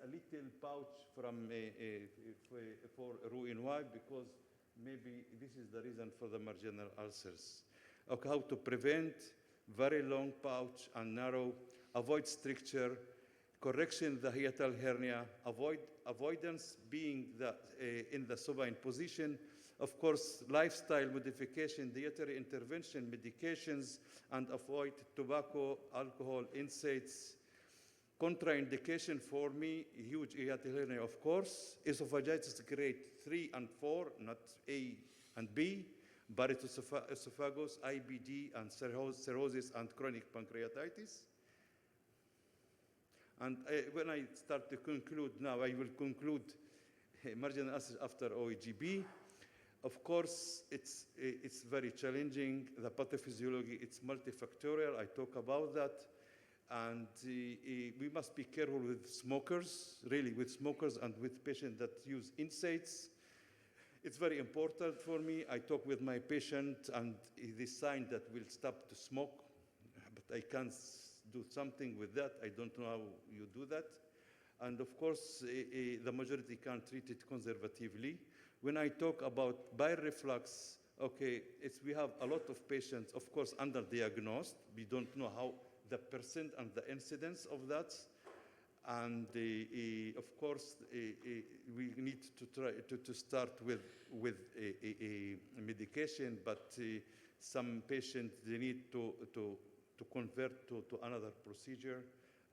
a little pouch for Roux-en-Y, because maybe this is the reason for the marginal ulcers. Okay, how to prevent very long pouch and narrow, avoid stricture, correction the hiatal hernia, avoidance being in the supine position, of course, lifestyle modification, dietary intervention, medications, and avoid tobacco, alcohol, NSAIDs. Contraindication for me, huge hiatal hernia, of course, esophagitis grade 3 and 4, not A and B, Barrett's esophagus, IBD, and cirrhosis and chronic pancreatitis. And when I start to conclude now, I will conclude marginal ulcers after OAGB. Of course, it's very challenging. The pathophysiology, it's multifactorial. I talk about that. And we must be careful with smokers, really with smokers and with patients that use NSAIDs. It's very important for me. I talk with my patient and the sign that will stop to smoke, but I can't do something with that. I don't know how you do that. And of course, the majority can't treat it conservatively. When I talk about bile reflux, okay, we have a lot of patients, of course, underdiagnosed. We don't know how the percent and the incidence of that. And of course, we need to try to start with a medication, but some patients, they need to convert to another procedure.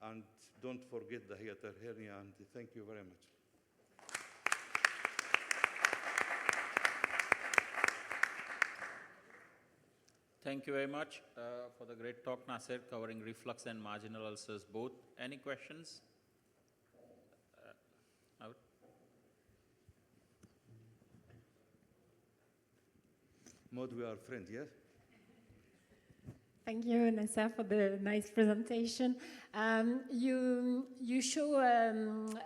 And don't forget the hiatal hernia, and thank you very much. Thank you very much for the great talk, Nasser, covering reflux and marginal ulcers both. Any questions? Out. Maud, we are friends, yes? Thank you, Nasser, for the nice presentation. You show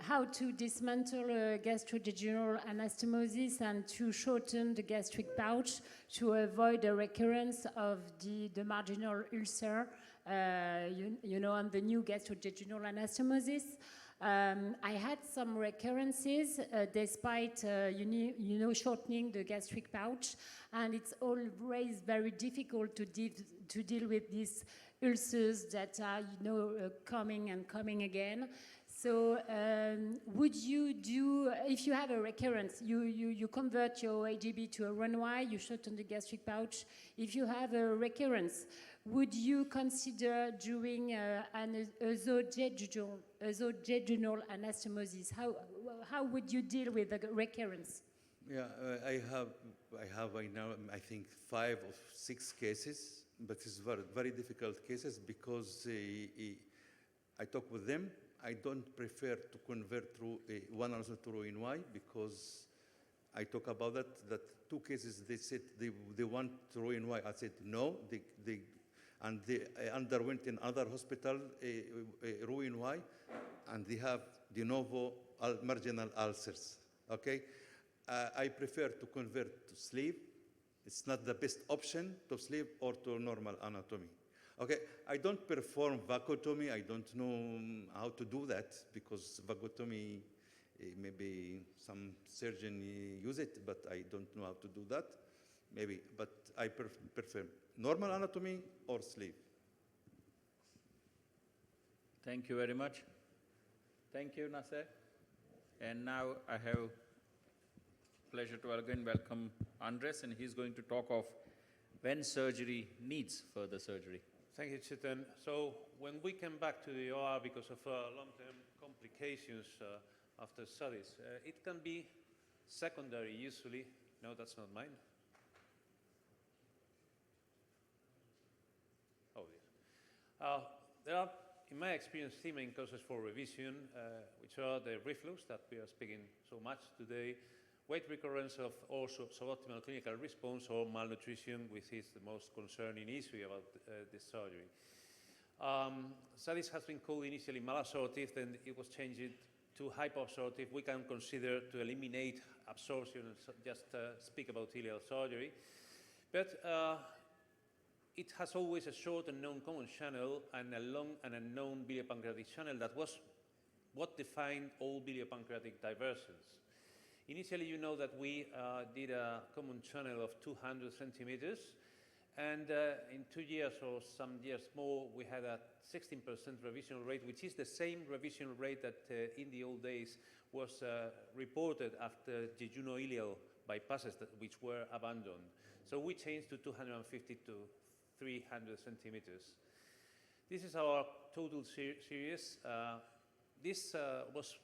how to dismantle gastrointestinal anastomosis and to shorten the gastric pouch to avoid a recurrence of the marginal ulcer, you know, on the new gastrointestinal anastomosis. I had some recurrences despite, you know, shortening the gastric pouch, and it's always very difficult to deal with these ulcers that are, you know, coming and coming again. So would you do, if you have a recurrence, you convert your OAGB to a Run-Y, you shorten the gastric pouch. If you have a recurrence, would you consider doing an esophageal anastomosis? How would you deal with the recurrence? Yeah, I have right now, I think, 5 or 6 cases, but it's very, very difficult cases because I talk with them. I don't prefer to convert through one ulcer to Roux-en-Y because I talk about that 2 cases, they said they want Roux-en-Y. I said no, and they underwent in other hospital Roux-en-Y, and they have de novo marginal ulcers, okay? I prefer to convert to sleeve. It's not the best option to sleeve or to normal anatomy. Okay, I don't perform vacuotomy. I don't know how to do that because vacuotomy, maybe some surgeon use it, but I don't know how to do that. Maybe, but I prefer normal anatomy or sleeve. Thank you very much. Thank you, Nasser. And now I have pleasure to again welcome Andres, and he's going to talk of when surgery needs further surgery. Thank you, Chetan. So when we came back to the OR because of long-term complications after studies, it can be secondary usually. No, that's not mine. Oh, yes. There are, in my experience, 3 main causes for revision, which are the reflux that we are speaking so much today, weight recurrence of also suboptimal clinical response, or malnutrition, which is the most concerning issue about this surgery. SADI has been called initially malabsorptive, then it was changed to hypoabsorptive. We can consider to eliminate absorption and just speak about ileal surgery. But it has always a short and known common channel and a long and unknown biliopancreatic channel that was what defined all biliopancreatic diversions. Initially, you know that we did a common channel of 200 centimeters, And in 2 years or some years more, we had a 16% revision rate, which is the same revision rate that in the old days was reported after jejunal-ileal bypasses which were abandoned. So we changed to 250 to 300 centimeters. This is our total series. This was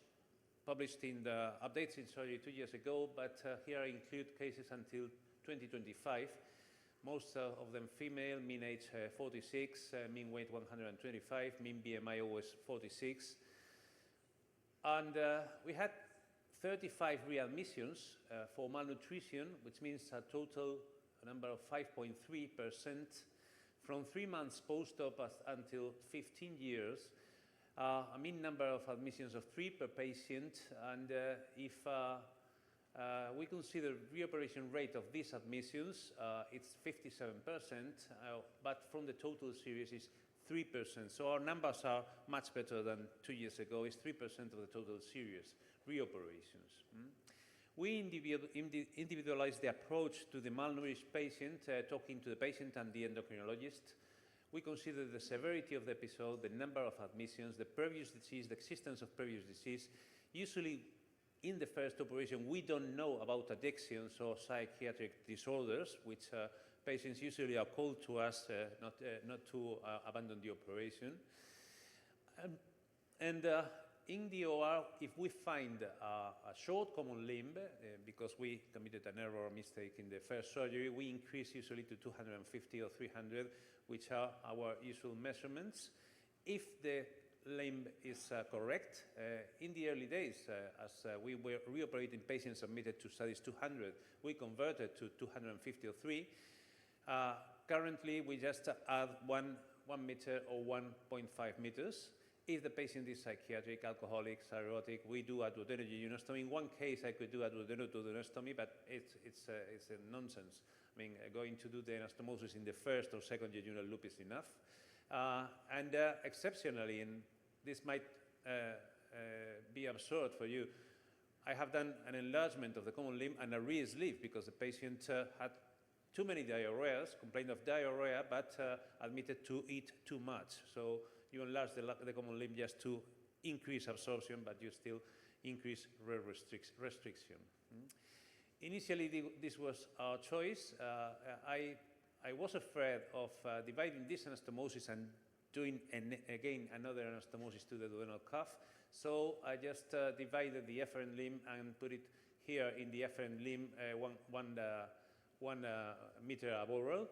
published in the Updates in Surgery 2 years ago, but here I include cases until 2025. Most of them female, mean age 46, mean weight 125, mean BMI always 46. And we had 35 readmissions for malnutrition, which means a total number of 5.3% from 3 months post-op until 15 years. A mean number of admissions of 3 per patient, and if we consider reoperation rate of these admissions, it's 57%, but from the total series is 3%. So our numbers are much better than 2 years ago. It's 3% of the total series reoperations. We individualize the approach to the malnourished patient, talking to the patient and the endocrinologist. We consider the severity of the episode, the number of admissions, the previous disease, the existence of previous disease. Usually, in the first operation, we don't know about addictions or psychiatric disorders, which patients usually are called to us not to abandon the operation. In the OR, if we find a short common limb, because we committed an error or mistake in the first surgery, we increase usually to 250 or 300, which are our usual measurements. If the limb is correct, in the early days, as we were reoperating patients submitted to studies 200, we converted to 250 or 3. Currently, we just add 1 meter or 1.5 meters. If the patient is psychiatric, alcoholic, cirrhotic, we do a duodenoduodenostomy. In one case, I could do a duodenoduodenostomy, but it's a nonsense. I mean, going to do the anastomosis in the first or second jejunal loop is enough. Exceptionally, and this might be absurd for you, I have done an enlargement of the common limb and a re-sleeve because the patient had too many diarrheas, complained of diarrhea, but admitted to eat too much. So you enlarge the common limb just to increase absorption, but you still increase restriction. Initially, this was our choice. I was afraid of dividing this anastomosis and doing again another anastomosis to the duodenal cuff. So I just divided the efferent limb and put it here in the efferent limb, one meter aboral.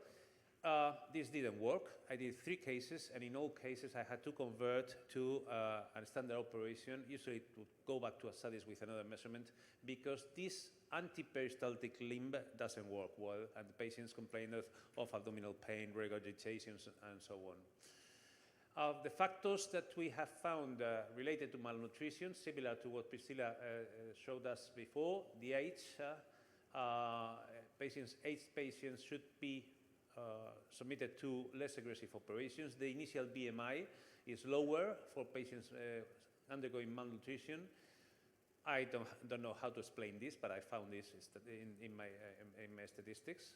This didn't work. I did 3 cases, and in all cases I had to convert to a standard operation, usually to go back to a studies with another measurement, because this antiperistaltic limb doesn't work well, and the patients complain of abdominal pain, regurgitations, and so on. The factors that we have found related to malnutrition, similar to what Priscilla showed us before, the age. Aged patients should be submitted to less aggressive operations. The initial BMI is lower for patients undergoing malnutrition. I don't know how to explain this, but I found this in my statistics.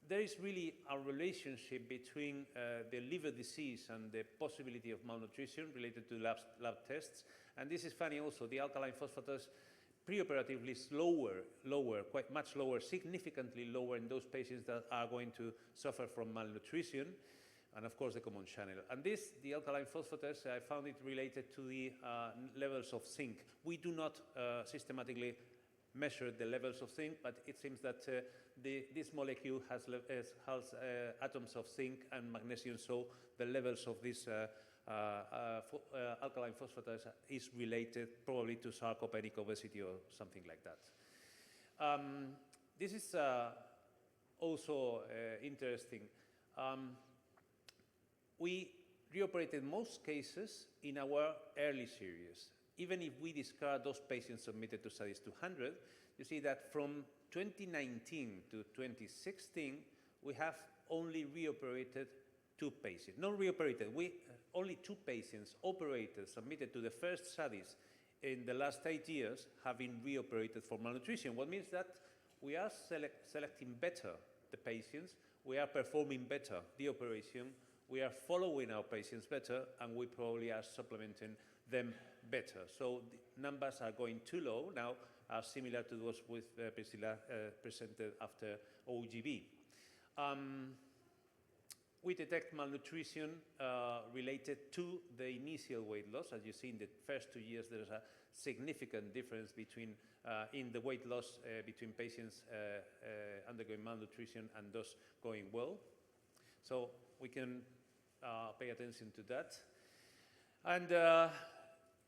There is really a relationship between the liver disease and the possibility of malnutrition related to lab tests. And this is funny also, the alkaline phosphatase preoperatively is lower, quite much lower, significantly lower in those patients that are going to suffer from malnutrition, and of course the common channel. And the alkaline phosphatase, I found it related to the levels of zinc. We do not systematically measure the levels of zinc, but it seems that this molecule has atoms of zinc and magnesium, so the levels of this alkaline phosphatase is related probably to sarcopenic obesity or something like that. This is also interesting. We reoperated most cases in our early series. Even if we discard those patients submitted to studies 200, you see that from 2019 to 2016, we have only reoperated 2 patients. Not reoperated, only 2 patients operated, submitted to the first studies in the last 8 years have been reoperated for malnutrition. What means that we are selecting better the patients. We are performing better the operation. We are following our patients better, and we probably are supplementing them better. So the numbers are going too low now, are similar to those with Priscilla presented after OAGB. We detect malnutrition related to the initial weight loss. As you see, in the first 2 years, there is a significant difference between in the weight loss between patients undergoing malnutrition and those going well. So we can pay attention to that. And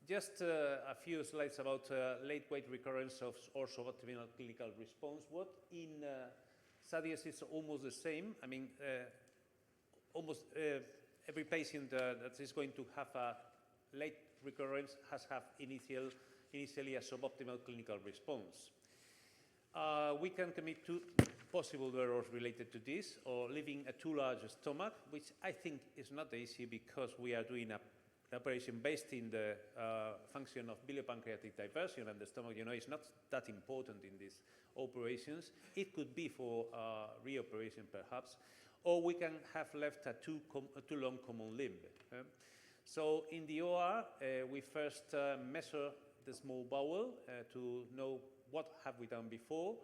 just a few slides about late weight recurrence of or suboptimal clinical response. What in SADIs is almost the same. I mean, almost every patient that is going to have a late recurrence has had initially a suboptimal clinical response. We can commit two possible errors related to this, or leaving a too large stomach, which I think is not the issue because we are doing an operation based in the function of biliopancreatic diversion, and the stomach, you know, is not that important in these operations. It could be for reoperation perhaps, or we can have left a too long common limb. So in the OR, we first measure the small bowel to know what have we done before.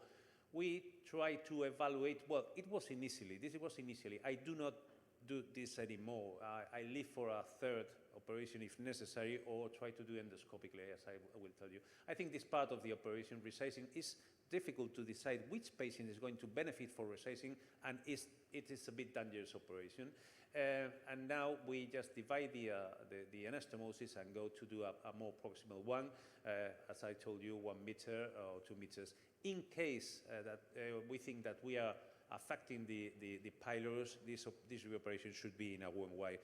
We try to evaluate, well, this was initially. I do not do this anymore. I leave for a third operation if necessary, or try to do endoscopically, as I will tell you. I think this part of the operation, resizing, is difficult to decide which patient is going to benefit for resizing, and it is a bit dangerous operation. And now we just divide the anastomosis and go to do a more proximal one, as I told you, 1 meter or 2 meters. In case that we think that we are affecting the pylorus, this reoperation should be in a Wen-Y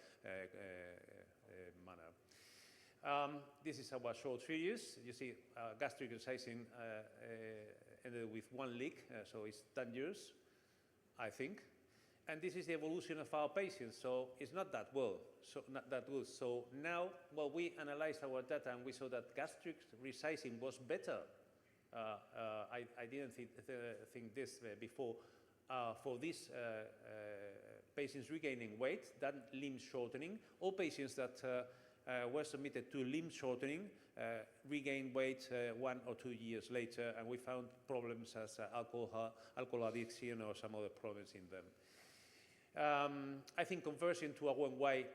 manner. This is our short series. You see gastric resizing ended with 1 leak, so it's dangerous, I think. And this is the evolution of our patients, so it's not that well, not that good. So now, well, we analyzed our data and we saw that gastric resizing was better. I didn't think this before. For these patients regaining weight, that limb shortening, all patients that were submitted to limb shortening regained weight 1 or 2 years later, and we found problems as alcohol addiction or some other problems in them. I think conversion to a Wen-Y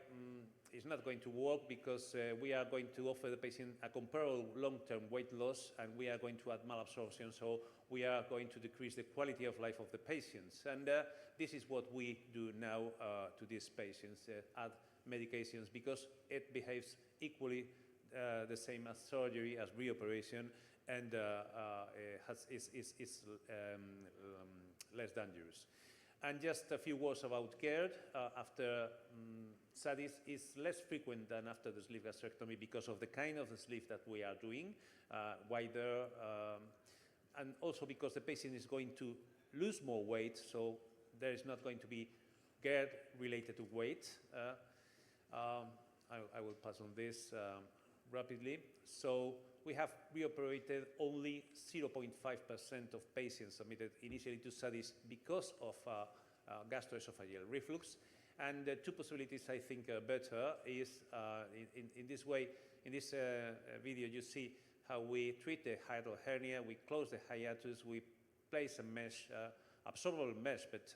is not going to work because we are going to offer the patient a comparable long-term weight loss, and we are going to add malabsorption, so we are going to decrease the quality of life of the patients. And this is what we do now to these patients, add medications, because it behaves equally the same as surgery, as reoperation, and is less dangerous. And just a few words about GERD. After SADIs is less frequent than after the sleeve gastrectomy because of the kind of the sleeve that we are doing, wider, and also because the patient is going to lose more weight, so there is not going to be GERD related to weight. I will pass on this rapidly. So we have reoperated only 0.5% of patients submitted initially to SADIs because of gastroesophageal reflux. And the two possibilities I think are better is in this way. In this video, you see how we treat the hiatal hernia. We close the hiatus. We place a mesh, absorbable mesh, but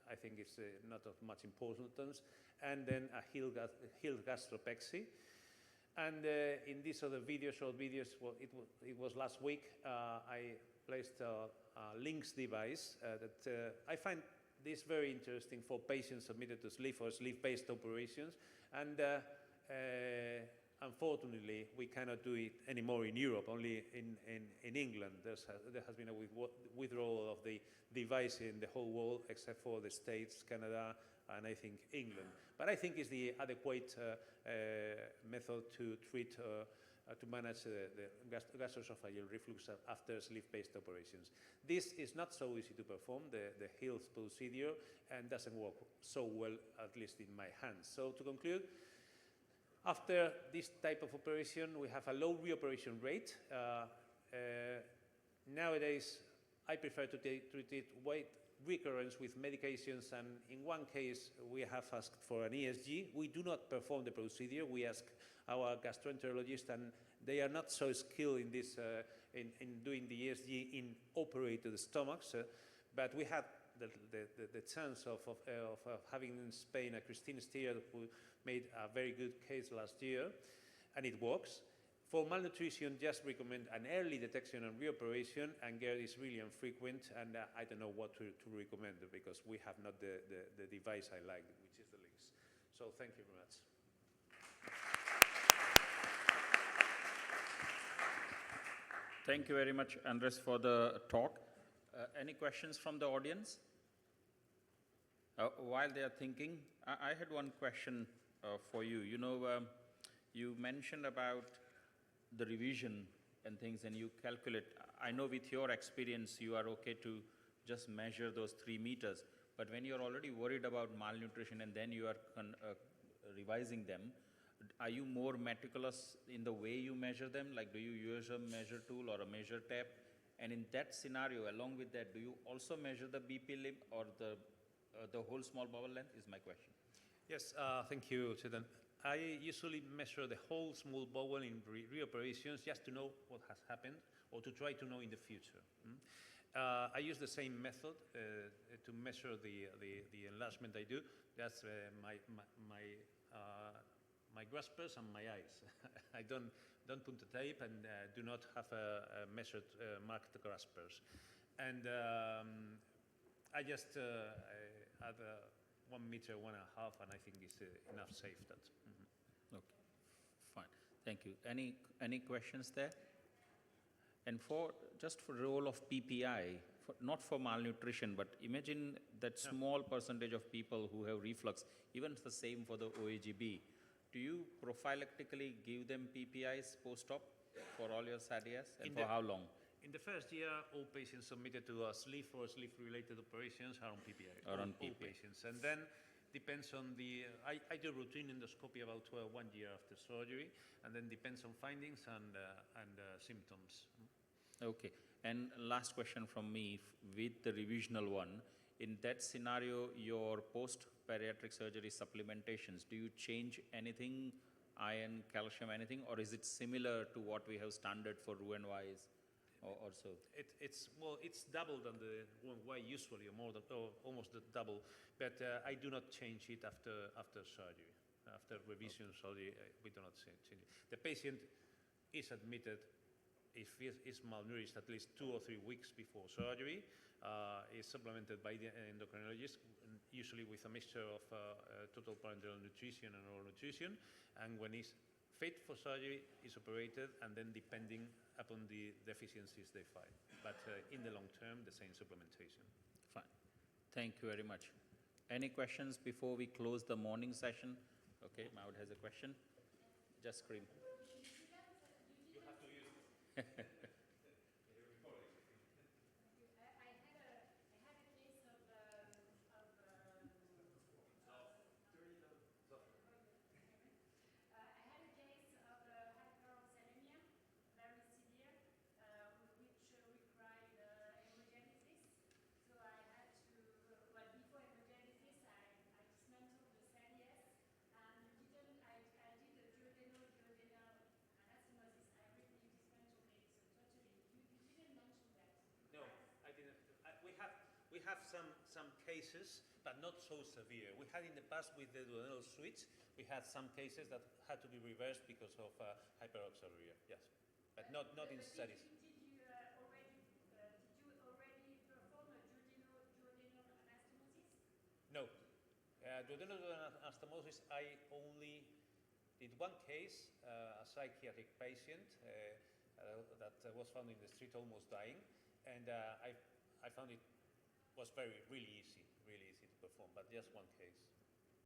I think it's not of much importance. And then a heel gastropexy. And in this other video, short videos, well, it was last week, I placed a LINX device that I find this very interesting for patients submitted to sleeve or sleeve-based operations. And unfortunately, we cannot do it anymore in Europe, only in England. There has been a withdrawal of the device in the whole world, except for the States, Canada, and I think England. But I think it's the adequate method to treat, to manage the gastroesophageal reflux after sleeve-based operations. This is not so easy to perform, the Hill's procedure, and doesn't work so well, at least in my hands. So to conclude, after this type of operation, we have a low reoperation rate. Nowadays, I prefer to treat it recurrence with medications, and in one case we have asked for an ESG. We do not perform the procedure. We ask our gastroenterologist, and they are not so skilled in this, in doing the ESG in operated stomachs, but we had the chance of having in Spain a Christine Steer who made a very good case last year, and it works. For malnutrition, just recommend an early detection and reoperation, and GERD is really infrequent, and I don't know what to recommend because we have not the device I like, which is the LINX. So thank you very much. Thank you very much, Andres, for the talk. Any questions from the audience? While they are thinking, I had one question for you. You know, you mentioned about the revision and things, and you calculate. I know with your experience, you are okay to just measure those 3 meters, but when you're already worried about malnutrition and then you are revising them, are you more meticulous in the way you measure them? Like, do you use a measure tool or a measure tape? And in that scenario, along with that, do you also measure the BP limb or the whole small bowel length is my question. Yes, thank you, Chetan. I usually measure the whole small bowel in reoperations just to know what has happened or to try to know in the future. I use the same method to measure the enlargement I do. That's my graspers and my eyes. I don't put the tape and do not have a measured marked graspers. And I just add 1 meter, 1.5, and I think it's enough safe. That. Okay, fine. Thank you. Any questions there? And just for role of PPI, not for malnutrition, but imagine that small percentage of people who have reflux, even the same for the OAGB. Do you prophylactically give them PPIs post-op for all your SADIs, and for how long? In the first year, all patients submitted to a sleep or sleep-related operations are on PPI. All patients. And then depends on I do routine endoscopy about 1 year after surgery, and then depends on findings and symptoms. Okay. And last question from me, with the revisional one, in that scenario, your post-bariatric surgery supplementations, do you change anything, iron, calcium, anything, or is it similar to what we have standard for Roux-en-Y's? Or so? It's double than the Roux-en-Y usually, or more than, almost double. But I do not change it after surgery. After revision surgery, we do not change it. The patient is admitted if he is malnourished at least 2 or 3 weeks before surgery. Is supplemented by the endocrinologist, usually with a mixture of total parenteral nutrition and oral nutrition. And when he's fit for surgery, is operated, and then depending upon the deficiencies they find. But in the long term, the same supplementation. Fine. Thank you very much. Any questions before we close the morning session? Okay, Maud has a question. Just scream. You have to use it. We have some cases, but not so severe. We had in the past with the duodenal switch, we had some cases that had to be reversed because of hyperoxaluria, yes. But not in studies. Did you already perform a duodenal anastomosis? No. Duodenal anastomosis, I only did 1 case, a psychiatric patient that was found in the street almost dying, and I found it was really easy to perform, but just 1 case.